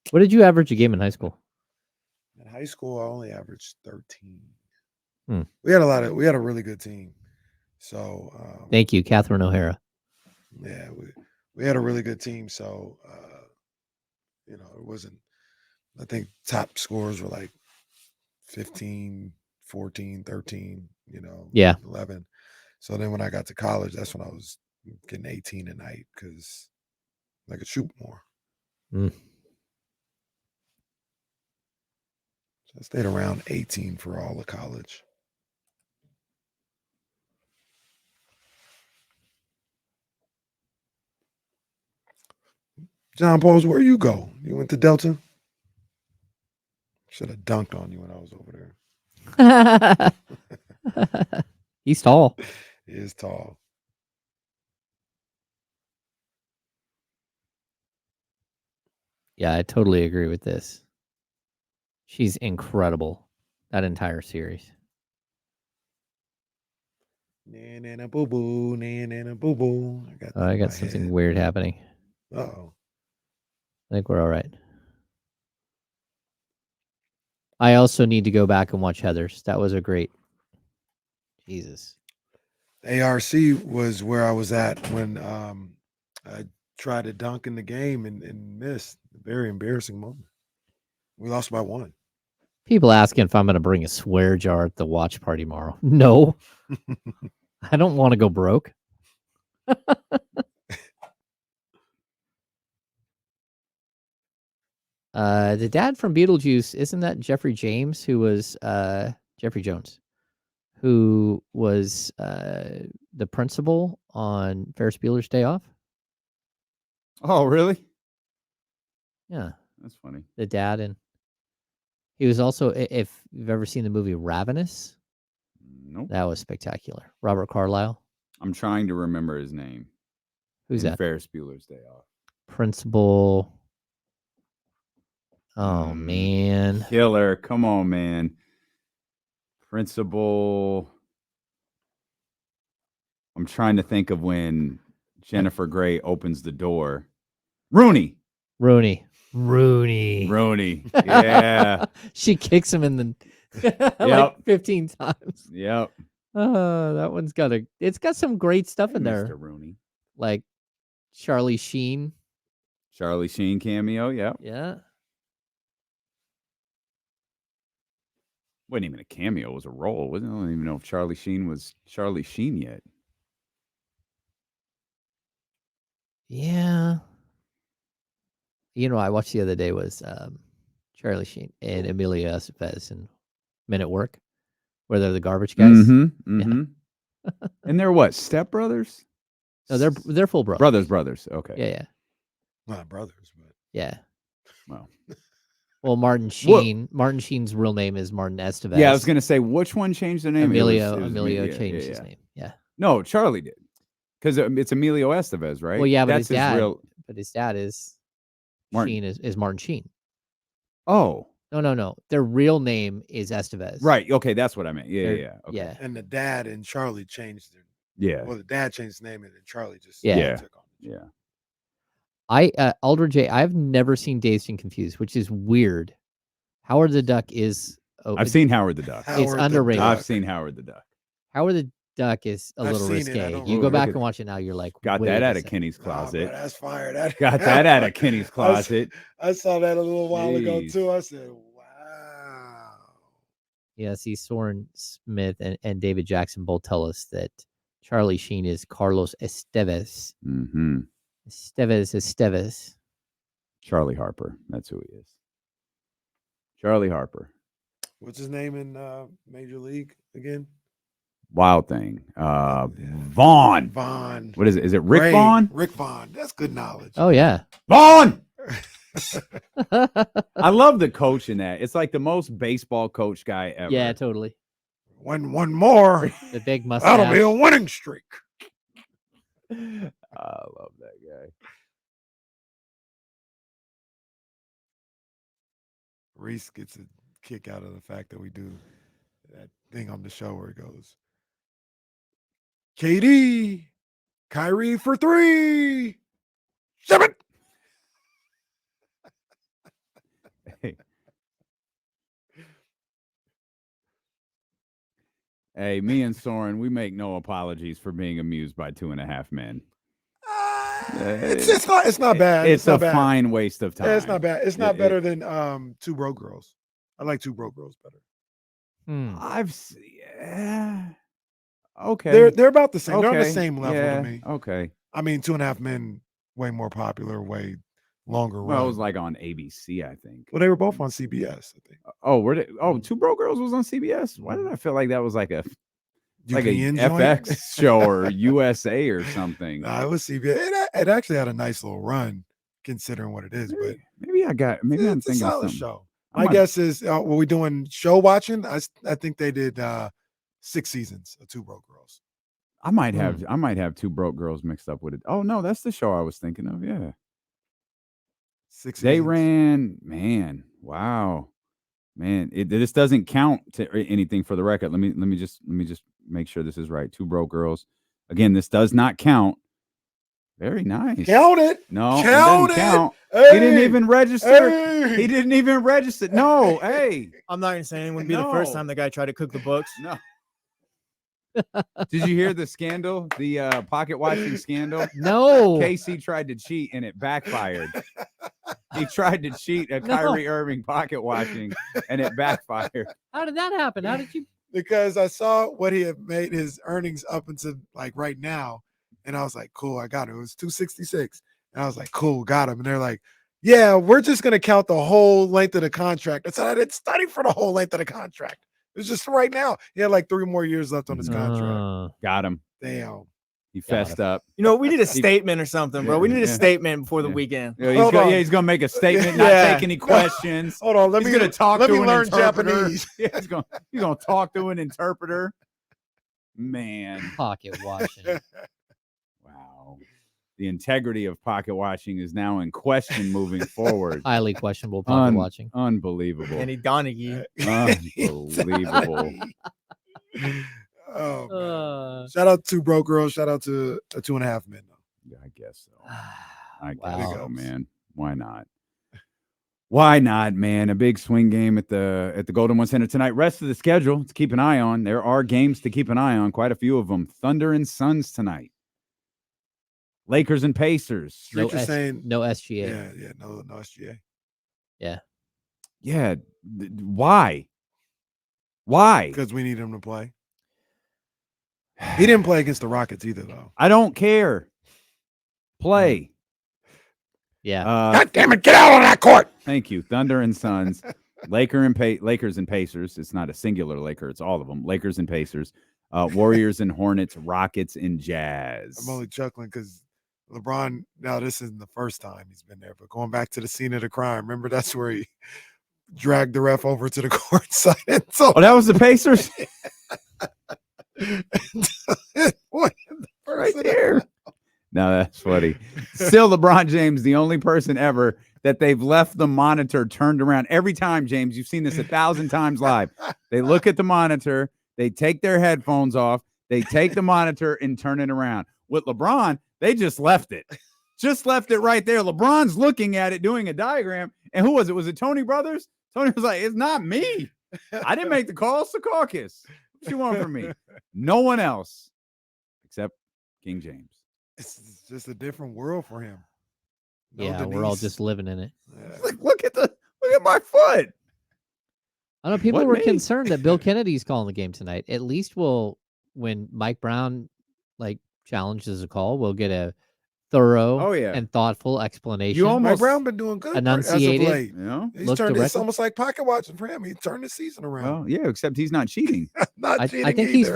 What did you average a game in high school? In high school, I only averaged 13. Hmm. We had a really good team. So Thank you, Catherine O'Hara. yeah, we had a really good team. So it wasn't, I think top scores were like 15, 14, 13, Yeah. 11. So then when I got to college, that's when I was getting 18 a night because I could shoot more. Mm. So I stayed around 18 for all of college. John Pauls, where you go? You went to Delta? Should have dunked on you when I was over there. He's tall. He is tall. Yeah, I totally agree with this. She's incredible. That entire series. Na boo boo, na boo boo. I got something weird happening. Uh-oh. I think we're all right. I also need to go back and watch Heathers. That was a great. Jesus. ARC was where I was at when I tried to dunk in the game and missed. A very embarrassing moment. We lost by 1. People asking if I'm going to bring a swear jar at the watch party tomorrow. No. I don't want to go broke. The dad from Beetlejuice, isn't that Jeffrey James, who was Jeffrey Jones, who was the principal on Ferris Bueller's Day Off? Oh, really? Yeah, That's funny. the dad, and he was also, if you've ever seen the movie Ravenous, Nope. that was spectacular. Robert Carlyle. I'm trying to remember his name. Who's in that? Ferris Bueller's Day Off. Principal. Oh, man. Killer. Come on, man. Principal. I'm trying to think of when Jennifer Grey opens the door. Rooney. Yeah. She kicks him in the like 15 times. Yep. That one's it's got some great stuff in there. Mr. Rooney. Like Charlie Sheen. Charlie Sheen cameo. Yep. Yeah. Wasn't even a cameo. It was a role. Wasn't I don't even know if Charlie Sheen was Charlie Sheen yet. Yeah. You know, I watched the other day was Charlie Sheen and Emilio Estevez in Men at Work, where they're the garbage guys. Mm-hmm. Mm-hmm. And they're what? Stepbrothers? No, they're full brothers. Brothers. Okay. Yeah. Not brothers, but Yeah. Well. Well, Martin Sheen. Martin Sheen's real name is Martin Estevez. Yeah, I was gonna say which one changed their name. Emilio changed his name. Yeah. No, Charlie did, because it's Emilio Estevez, right? Well, yeah, but that's his dad. real. But his dad is Martin. Sheen is Martin Sheen. Oh, No. Their real name is Estevez. right. Okay, that's what I meant. Yeah. Okay. Yeah. and the dad and Charlie changed their. Yeah. Well, the dad changed his name, and then Charlie just Yeah. took on. Yeah. Aldridge, I've never seen Dazed and Confused, which is weird. Howard the Duck is. I've seen Howard the Duck. Howard the underrated. Duck. I've seen Howard the Duck. Howard the Duck is a I've little seen it. I risque. don't You really go back look at and watch it now, you're like, Got wait that a out of second. Kenny's Nah, bro, closet. that's fire. That Got that out of Kenny's closet. I saw that a little while ago Jeez. too. I said, "Wow." Yeah, see, Soren Smith and David Jackson both tell us that Charlie Sheen is Carlos Estevez. Mm-hmm. Estevez. Charlie Harper. That's who he is. Charlie Harper. What's his name in Major League again? Wild Thing. Yeah. Vaughn. Vaughn. What is it? Is it Rick Ray. Vaughn? Rick Vaughn. That's good knowledge. Oh, yeah. Vaughn! I love the coach in that. It's like the most baseball coach guy ever. Yeah, totally. One more. The big mustache. That'll be a winning streak. I love that guy. Reese gets a kick out of the fact that we do that thing on the show where it goes, KD, Kyrie for 3, 7. Hey, me and Soren, we make no apologies for being amused by 2.5 Men. It's not bad. It's not a bad. fine waste of time. Yeah, it's not bad. It's not It- better than Two Broke Girls. I like Two Broke Girls better. Okay. They're about the same. They're on the Okay. same level Yeah, to me. Okay. I mean, 2.5 Men, way more popular, way longer Well, run. it was like on ABC, I think. Well, they were both on CBS, I think. Oh, were they? Oh, Two Broke Girls was on CBS. Why did I feel like that was like a UPN joint? FX show or USA or something? Nah, it was CBS. It actually had a nice little run considering what it is, but Maybe I'm it's a thinking of solid something. show. I My might- guess is, were we doing show watching? I think they did 6 seasons of Two Broke Girls. I might have Two Broke Girls mixed up with it. Oh no, that's the show I was thinking of. Yeah. 6 They seasons. ran, man. Wow, man. This doesn't count to anything for the record. Let me just make sure this is right. Two Broke Girls. Again, this does not count. Very nice. Count it. No, Count it it. doesn't count. Hey, He didn't even register. hey. He didn't even register. No, hey, I'm not even saying it wouldn't be the first No. time the guy tried to cook the books. no. Did you hear the scandal? The pocket watching scandal? No. Casey tried to cheat and it backfired. He tried to cheat at No. Kyrie Irving pocket watching and it backfired. How did that happen? How did you? Because I saw what he had made his earnings up until like right now, and I was like, cool, I got it. It was 266, and I was like, cool, got him. And they're like, yeah, we're just gonna count the whole length of the contract. I said I didn't study for the whole length of the contract. It was just right now. He had like 3 more years left on his contract. Got him. Damn. He Got fessed up. You know, we need a statement or something, bro. We need a Yeah. statement before the Yeah. weekend. Yeah, Hold on. he's gonna make a statement, not Yeah. take any questions. Hold on, let He's me gonna talk let to me an learn interpreter. Japanese. Yeah, he's gonna talk to an interpreter. Man, Pocket watching. wow. The integrity of pocket watching is now in question moving forward. Highly questionable pocket watching. Unbelievable. Kenny Donaghy. Unbelievable. Oh, man. Uh, Shout out to Broke Girls. Shout out to 2.5 Men. Yeah, I guess so. I guess Wow. so, man. Why not? Why not, man? A big swing game at the Golden One Center tonight. Rest of the schedule to keep an eye on. There are games to keep an eye on. Quite a few of them. Thunder and Suns tonight. Lakers and Pacers. Streets are saying no SGA. no SGA. Yeah. Why? Why? Because we need him to play. He didn't play against the Rockets either, though. I don't care. Play. Yeah. God damn it! Get out on that court. Thank you. Thunder and Suns, Lakers and Pacers. It's not a singular Laker. It's all of them. Lakers and Pacers, Warriors and Hornets, Rockets and Jazz. I'm only chuckling because LeBron. Now this isn't the first time he's been there, but going back to the scene of the crime, remember that's where he dragged the ref over to the court side. And so Oh, that was the Pacers right there. No, that's funny. Still, LeBron James, the only person ever that they've left the monitor turned around. Every time, James, you've seen this 1,000 times live. They look at the monitor, they take their headphones off, they take the monitor and turn it around. With LeBron, they just left it. Just left it right there. LeBron's looking at it, doing a diagram. And who was it? Was it Tony Brothers? Tony was like, it's not me. I didn't make the call. It's the caucus. What you want from me? No one else except King James. it's just a different world for him. No Yeah, we're all Denise. just living in it. Yeah. Like, look at my foot. I don't know. People What were me? concerned that Bill Kennedy's calling the game tonight. At least when Mike Brown challenges a call, we'll get a thorough Oh, yeah. and thoughtful explanation. You almost Mike Brown been doing good enunciated. as of late. You know? He's Look turned. It's directly. almost like pocket watching for him. He turned the season around. Well, yeah, except he's not cheating. Not I cheating think he's either.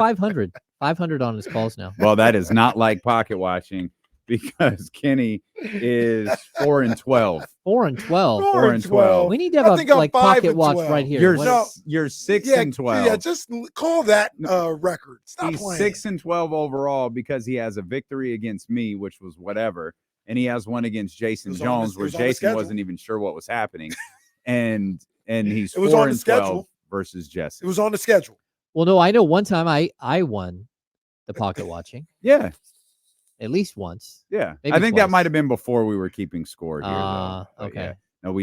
500 on his calls now. Well, that is not like pocket watching because Kenny is 4-12. 4-12. 4-12. We need to I have think a I'm 5 pocket and watch 12. right here. You're What- No. you're 6 Yeah, and 12. Yeah, just call that record. Stop He's playing. 6 and 12 overall because he has a victory against me, which was whatever, and he has one against Jason It was on the- Jones, it where was on the Jason schedule. wasn't even sure what was happening, and he's It was 4 on the and 12 schedule. versus Jesse. It was on the schedule. Well, no, I know one time I won the pocket watching Yeah, at least once. yeah. Maybe I think that twice. might have been before we were keeping score here. But Okay. yeah. No,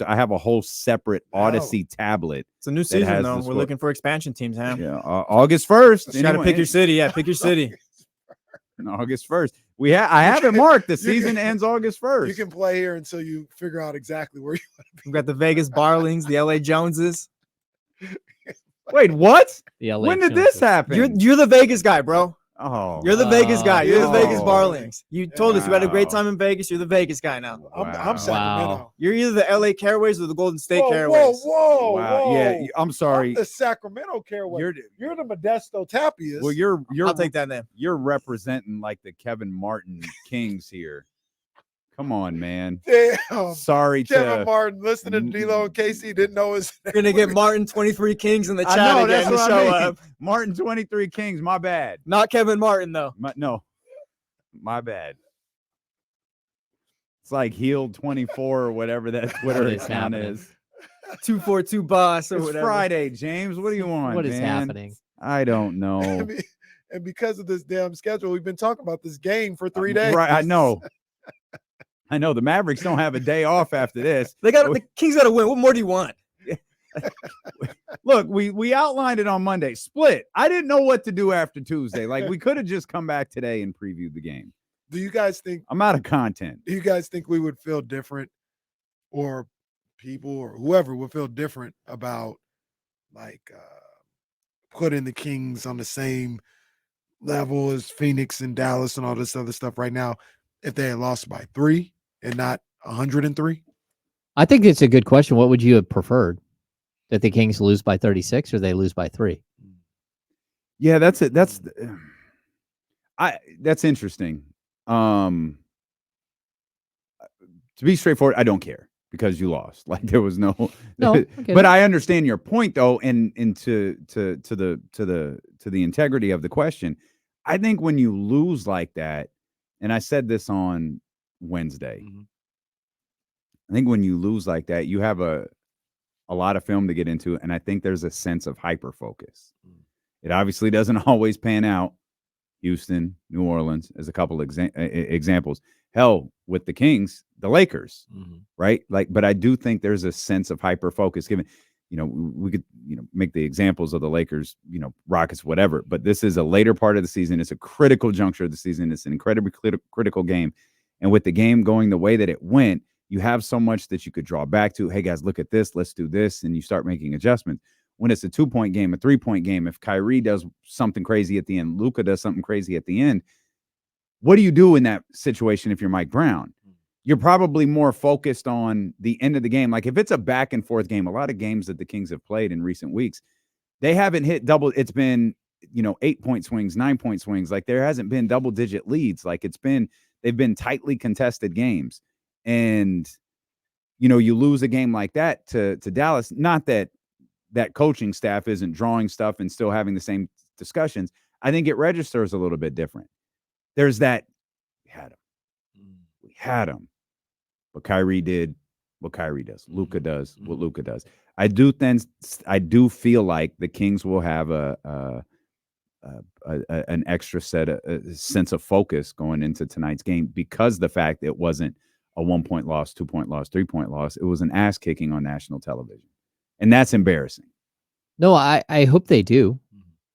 I have a whole separate No. Odyssey tablet. It's a new has season, though. this We're one. looking for expansion teams, Ham. Yeah, August 1st. You got to pick your city. Yeah, pick your city. August 1st. I have it marked. The season ends August 1st. You can play here until you figure out exactly where you. We've got the Vegas Barlings, the LA Joneses. Wait, what? The LA When did this Joneses. happen? You're the Vegas guy, bro. Oh, You're the Vegas guy. You're the Vegas Oh. Barlings. You told us you had a great Wow. time in Vegas. You're the Vegas guy now. I'm Wow. Sacramento. You're either the LA Careways or the Golden State Whoa, Careways. whoa, wow. whoa. Yeah, I'm sorry. I'm the Sacramento Caraway. You're You're the Modesto Tapias. well. You're I'll take that name. you're representing like the Kevin Martin Kings here. Come on, man. Damn. Sorry Kevin to. Martin listening to D'Lo and Casey didn't know his We're gonna get Martin 23 Kings in the I chat know, again that's to what show I mean. up. Martin 23 Kings. My bad. Not Kevin Martin though. No, my bad. It's like Healed 24 or whatever that Twitter What is account happening? is. 242 boss or It's whatever. Friday, James. What do you want? What is man? happening? I don't know. and because of this damn schedule, we've been talking about this game for 3 days. Right, I know. I know the Mavericks don't have a day off after this. The Kings got to win. What more do you want? Look, we outlined it on Monday. Split. I didn't know what to do after Tuesday. Like we could have just come back today and previewed the game. Do you guys think I'm out of content. we would feel different, or people or whoever would feel different about putting the Kings on the same level as Phoenix and Dallas and all this other stuff right now if they had lost by 3 and not 103? I think it's a good question. What would you have preferred? That the Kings lose by 36 or they lose by 3? Yeah, that's it. That's interesting. To be straightforward, I don't care because you lost. Like there was no but I understand your point though, and to the integrity of the question. I think when you lose like that, and I said this on Wednesday, I think when you lose like that, you have a lot of film to get into, and I think there's a sense of hyper focus. It obviously doesn't always pan out. Houston, New Orleans, as a couple examples. Hell, with the Kings, the Lakers, right? But I do think there's a sense of hyper focus. Given, we could, make the examples of the Lakers, Rockets, whatever. But this is a later part of the season. It's a critical juncture of the season. It's an incredibly critical game, and with the game going the way that it went, you have so much that you could draw back to. Hey guys, look at this. Let's do this, and you start making adjustments. when it's a 2-point game, a 3-point game, if Kyrie does something crazy at the end, Luka does something crazy at the end, what do you do in that situation if you're Mike Brown? You're probably more focused on the end of the game. Like if it's a back and forth game, a lot of games that the Kings have played in recent weeks, they haven't hit double. It's been, 8-point swings, 9-point swings. Like there hasn't been double-digit leads. Like they've been tightly contested games. And, you lose a game like that to Dallas. Not that coaching staff isn't drawing stuff and still having the same discussions. I think it registers a little bit different. There's that, we had him. But Kyrie did what Kyrie does. Luka does what Luka does. I do feel like the Kings will have an extra sense of focus going into tonight's game because the fact it wasn't a 1-point loss, 2-point loss, 3-point loss. It was an ass kicking on national television, and that's embarrassing. No, I hope they do,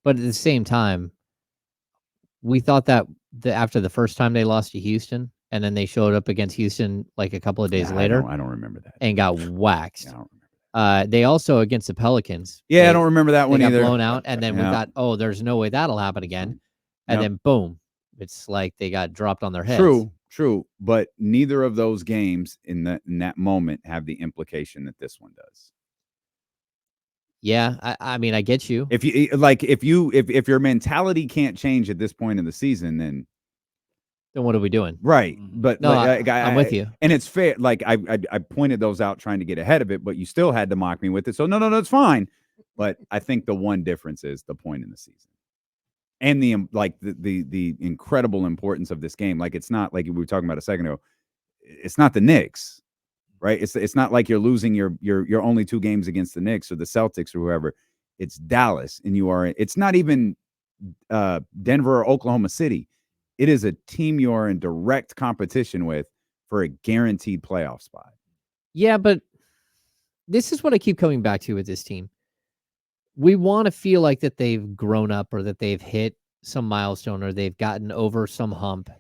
but at the same time, we thought that after the first time they lost to Houston. And then they showed up against Houston like a couple of days later. I don't remember that. And got waxed. I don't remember. They also against the Pelicans. Yeah, I don't remember that one either. Got blown out, and then we thought, oh, there's no way that'll happen again. And then boom, it's like they got dropped on their heads. True. But neither of those games in that moment have the implication that this one does. Yeah, I mean, I get you. If your mentality can't change at this point in the season, then what are we doing? Right. But no, I'm with you. And it's fair. Like I pointed those out trying to get ahead of it, but you still had to mock me with it. So no, it's fine. But I think the one difference is the point in the season. And the incredible importance of this game. Like it's not like we were talking about a second ago. It's not the Knicks, right? It's not like you're losing your only 2 games against the Knicks or the Celtics or whoever. It's Dallas, and it's not even Denver or Oklahoma City. It is a team you're in direct competition with for a guaranteed playoff spot. Yeah, but this is what I keep coming back to with this team. We want to feel like that they've grown up or that they've hit some milestone or they've gotten over some hump.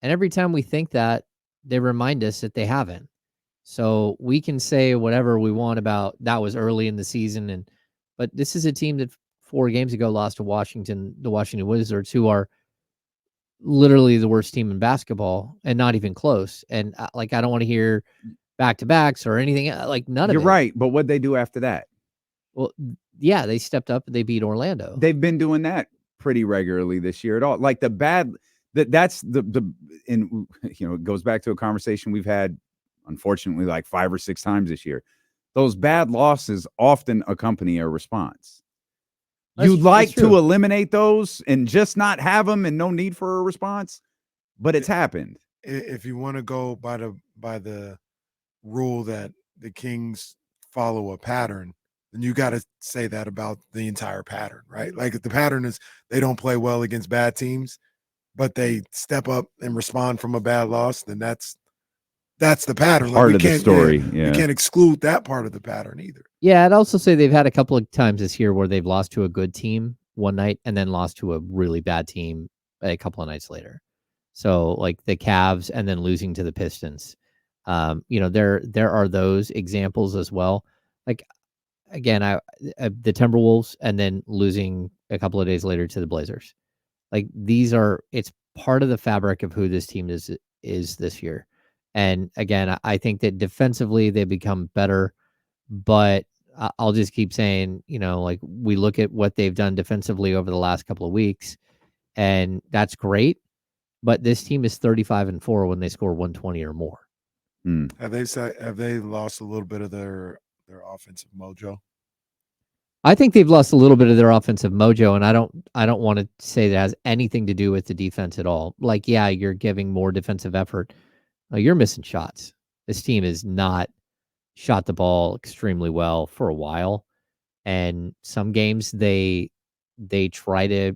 And every time we think that, they remind us that they haven't. So we can say whatever we want about that was early in the season, but this is a team that 4 games ago lost to the Washington Wizards, who are literally the worst team in basketball and not even close. And I don't want to hear back-to-backs or anything like none of it. You're right. But what'd they do after that? Well, yeah, they stepped up and they beat Orlando. They've been doing that pretty regularly this year at all. Like it goes back to a conversation we've had, unfortunately, like 5 or 6 times this year. Those bad losses often accompany a response. You'd like to eliminate those and just not have them and no need for a response, but it's happened. If you want to go by the rule that the Kings follow a pattern, then you got to say that about the entire pattern, right? Like if the pattern is they don't play well against bad teams, but they step up and respond from a bad loss, then that's the pattern. Part of the story. You can't exclude that part of the pattern either. Yeah, I'd also say they've had a couple of times this year where they've lost to a good team one night and then lost to a really bad team a couple of nights later. So like the Cavs and then losing to the Pistons. There are those examples as well. Like again, the Timberwolves and then losing a couple of days later to the Blazers. Like it's part of the fabric of who this team is this year. And again, I think that defensively they become better, but I'll just keep saying, like we look at what they've done defensively over the last couple of weeks, and that's great. But this team is 35-4 when they score 120 or more. Have they lost a little bit of their offensive mojo? I think they've lost a little bit of their offensive mojo, and I don't want to say that has anything to do with the defense at all. Like, yeah, you're giving more defensive effort. You're missing shots. This team has not shot the ball extremely well for a while, and some games they try to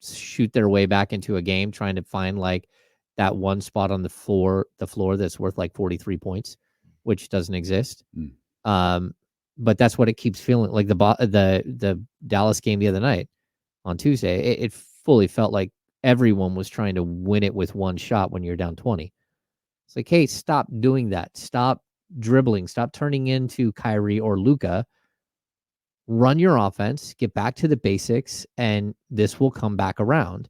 shoot their way back into a game, trying to find like that one spot on the floor that's worth like 43 points, which doesn't exist. But that's what it keeps feeling like. The Dallas game the other night on Tuesday, it fully felt like everyone was trying to win it with one shot when you're down 20. It's like, hey, stop doing that. Stop dribbling. Stop turning into Kyrie or Luka. run your offense, get back to the basics, and this will come back around.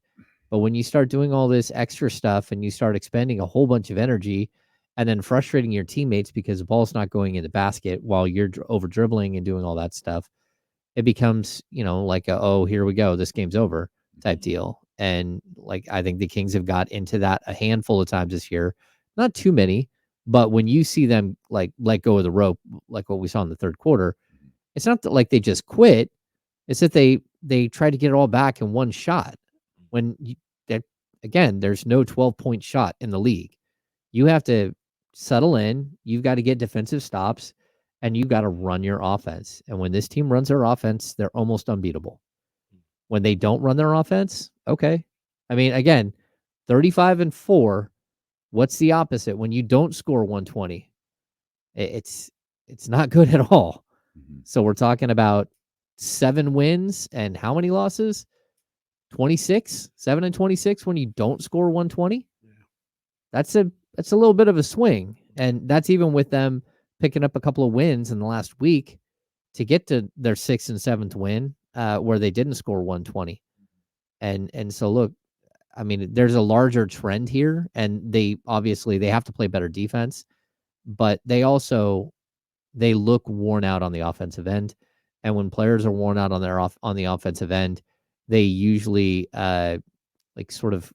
But when you start doing all this extra stuff and you start expending a whole bunch of energy and then frustrating your teammates because the ball's not going in the basket while you're over dribbling and doing all that stuff, it becomes, like oh, here we go, this game's over type deal. And like I think the Kings have got into that a handful of times this year, not too many, but when you see them like let go of the rope, like what we saw in the third quarter, it's not that like they just quit. It's that they tried to get it all back in one shot. When again, there's no 12-point shot in the league. You have to settle in. You've got to get defensive stops, and you've got to run your offense. And when this team runs their offense, they're almost unbeatable. When they don't run their offense, okay. I mean, again, 35-4. What's the opposite? When you don't score 120, it's not good at all. So we're talking about 7 wins and how many losses? 26, 7-26 when you don't score 120. Yeah. That's a little bit of a swing. And that's even with them picking up a couple of wins in the last week to get to their 6th and 7th win, where they didn't score 120. And so look, I mean, there's a larger trend here, and they have to play better defense, but they look worn out on the offensive end. And when players are worn out on the offensive end, they usually like sort of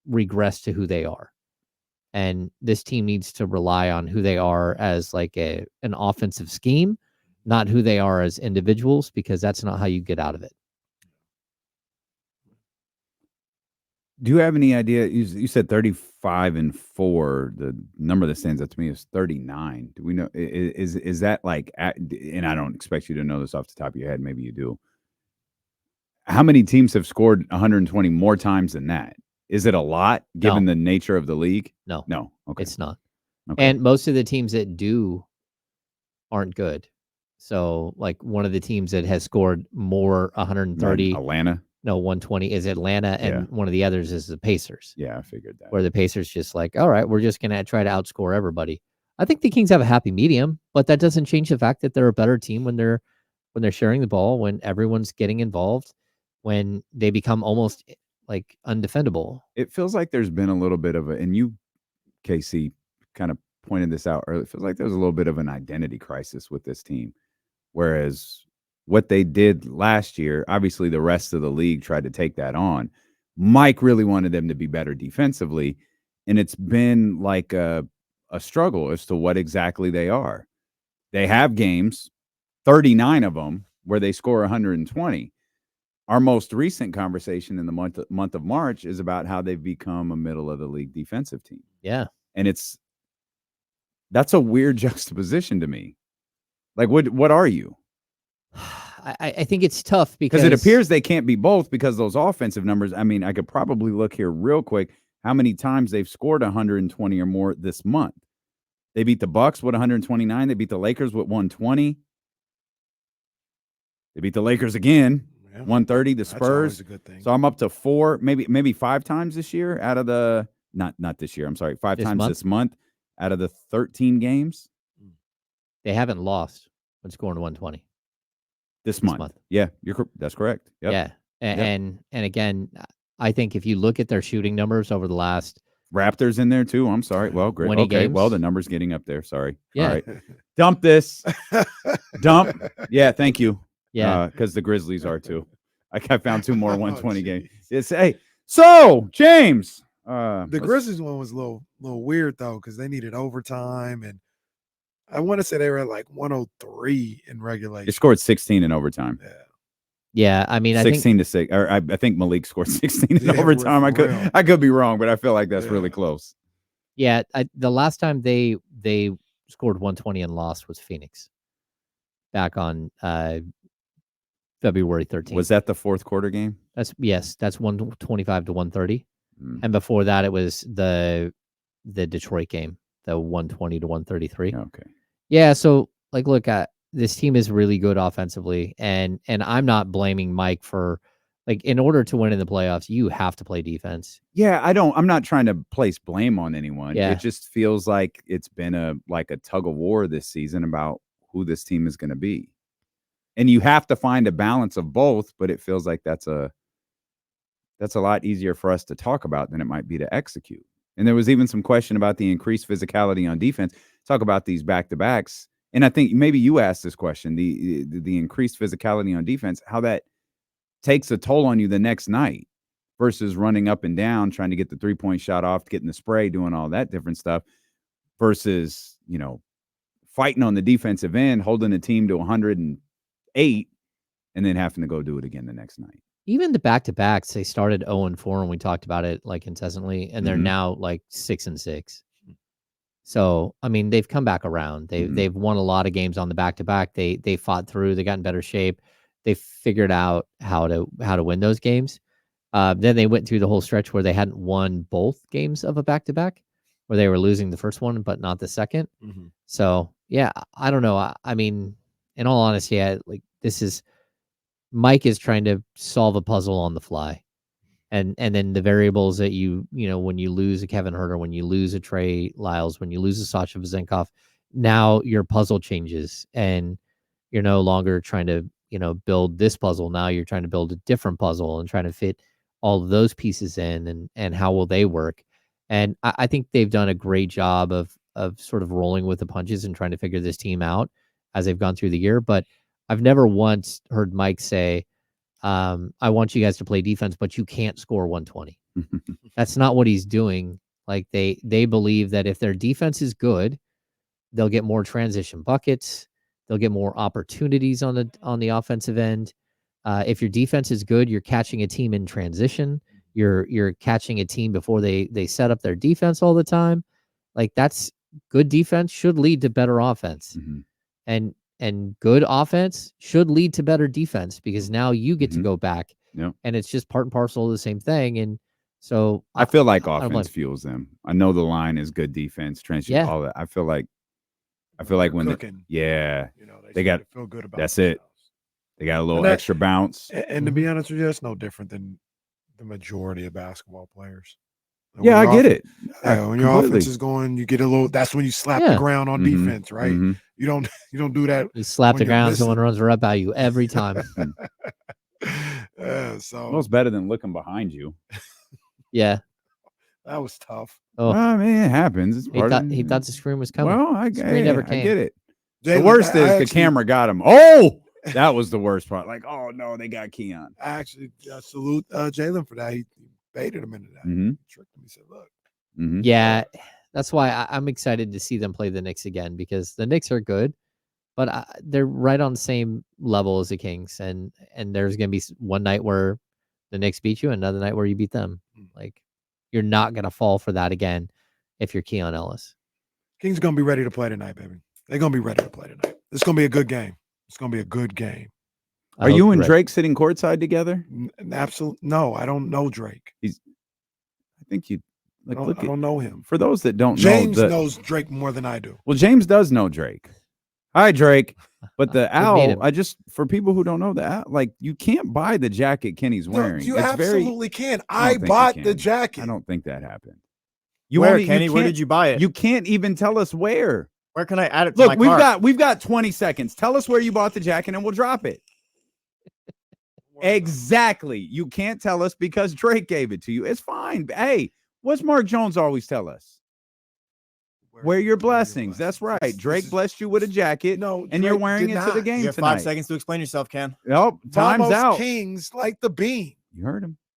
regress to who they are. And this team needs to rely on who they are as like an offensive scheme, not who they are as individuals, because that's not how you get out of it. Do you have any idea? You said 35-4. The number that stands out to me is 39. Do we know? Is that like? And I don't expect you to know this off the top of your head. Maybe you do. How many teams have scored 120 more times than that? Is it a lot given the nature of the league? No. Okay, it's not. Okay. And most of the teams that do aren't good. So, like one of the teams that has scored more 130, Atlanta. No, 120 is Atlanta, and one of the others is the Pacers. Yeah, I figured that. Where the Pacers just like, all right, we're just gonna try to outscore everybody. I think the Kings have a happy medium, but that doesn't change the fact that they're a better team when they're sharing the ball, when everyone's getting involved, when they become almost like undefendable. It feels like there's been a little bit of and you, Casey, kind of pointed this out earlier. It feels like there's a little bit of an identity crisis with this team. Whereas what they did last year, obviously the rest of the league tried to take that on. Mike really wanted them to be better defensively, and it's been like a struggle as to what exactly they are. They have games, 39 of them, where they score 120. Our most recent conversation in the month of March is about how they've become a middle of the league defensive team. Yeah. And that's a weird juxtaposition to me. Like, what are you? I think it's tough because it appears they can't be both, because those offensive numbers, I mean, I could probably look here real quick how many times they've scored 120 or more this month. They beat the Bucks with 129. They beat the Lakers with 120. They beat the Lakers again, 130. The Spurs. That's a good thing. So I'm up to 4, maybe 5 times this year out of the not this year. I'm sorry, 5 times this month out of the 13 games. They haven't lost when scoring 120. This month. Yeah, that's correct. Yep. Yeah. And again, I think if you look at their shooting numbers over the last Raptors in there too. I'm sorry. Well, great. 20 Okay. games. Well, the number's getting up there. Sorry. Yeah. All right. Dump this. Dump. Yeah. Thank you. Yeah. Because the Grizzlies are too. I found 2 more 120 games. It's so James. The Grizzlies one was a little weird though, because they needed overtime, and I want to say they were at like 103 in regulation. They scored 16 in overtime. Yeah, I mean, 16 to 6. Or I think Malik scored 16 in overtime. I could be wrong, but I feel like that's really close. Yeah, the last time they scored 120 and lost was Phoenix, back on February 13th. Was that the fourth quarter game? That's 125 to 130, and before that it was the Detroit game, the 120 to 133. Okay. Yeah, so like, look, this team is really good offensively, and I'm not blaming Mike for, like, in order to win in the playoffs, you have to play defense. Yeah, I'm not trying to place blame on anyone. Yeah. It just feels like it's been a tug of war this season about who this team is going to be. And you have to find a balance of both, but it feels like that's a lot easier for us to talk about than it might be to execute. And there was even some question about the increased physicality on defense. Talk about these back-to-backs. And I think maybe you asked this question, the increased physicality on defense, how that takes a toll on you the next night versus running up and down, trying to get the 3-point shot off, getting the spray, doing all that different stuff versus, fighting on the defensive end, holding a team to 108 and then having to go do it again the next night. Even the back-to-backs, they started 0-4, and we talked about it like incessantly, and they're now like 6-6. So, I mean, they've come back around. They've won a lot of games on the back-to-back. They fought through. They got in better shape. They figured out how to win those games. Then they went through the whole stretch where they hadn't won both games of a back-to-back, where they were losing the first one but not the second. So, yeah, I don't know. I mean, in all honesty, Mike is trying to solve a puzzle on the fly. And then the variables that when you lose a Kevin Huerter, when you lose a Trey Lyles, when you lose a Sasha Vezenkov, now your puzzle changes and you're no longer trying to, build this puzzle. Now you're trying to build a different puzzle and trying to fit all of those pieces in and how will they work. And I think they've done a great job of sort of rolling with the punches and trying to figure this team out as they've gone through the year. But I've never once heard Mike say, I want you guys to play defense, but you can't score 120. That's not what he's doing. Like they believe that if their defense is good, they'll get more transition buckets. They'll get more opportunities on the offensive end. If your defense is good, you're catching a team in transition. You're catching a team before they set up their defense all the time. Like that's good defense should lead to better offense. And good offense should lead to better defense because now you get to go back. And it's just part and parcel of the same thing. And so I feel like offense fuels them. I know the line is good defense, transition, all that. I feel like when they got feel good about that's themselves. it. They got a little extra bounce. And to be honest with you, that's no different than the majority of basketball players. Yeah, I get it. When your offense is going, you get a little. That's when you slap the ground on defense, right? You don't do that. You slap the ground, someone runs right by you every time. So it's better than looking behind you. Yeah, that was tough. Oh, I mean, it happens. It's he thought the screen was coming. Well, I never came. I get it. Jalen, the worst is the camera got him. Oh, that was the worst part. Like, oh no, they got Keon. I actually salute Jalen for that. He baited him into that. Tricked him. He said, "Look." Yeah, that's why I'm excited to see them play the Knicks again because the Knicks are good, but they're right on the same level as the Kings, and there's gonna be one night where the Knicks beat you, another night where you beat them. Like, you're not gonna fall for that again if you're Keon Ellis. Kings are gonna be ready to play tonight, baby. They're gonna be ready to play tonight. It's gonna be a good game. It's gonna be a good game. Are you and Drake sitting courtside together? Absolutely. No, I don't know Drake. I think you. Like, I don't know him. For those that don't James know, knows Drake more than I do. Well, James does know Drake. Hi, Drake. But the owl, for people who don't know that, like, you can't buy the jacket Kenny's wearing. You absolutely can. I bought the jacket. I don't think that happened. Kenny? Where did you buy it? You can't even tell us where. Where can I add it to my cart? We've got 20 seconds. Tell us where you bought the jacket and we'll drop it. Exactly. You can't tell us because Drake gave it to you. It's fine. Hey, what's Mark Jones always tell us? Where your blessings. That's right. Drake blessed you with a jacket. And you're wearing it to the game you have tonight. 5 seconds to explain yourself, Ken. Nope. Time's out. Kings like the bean. You heard him.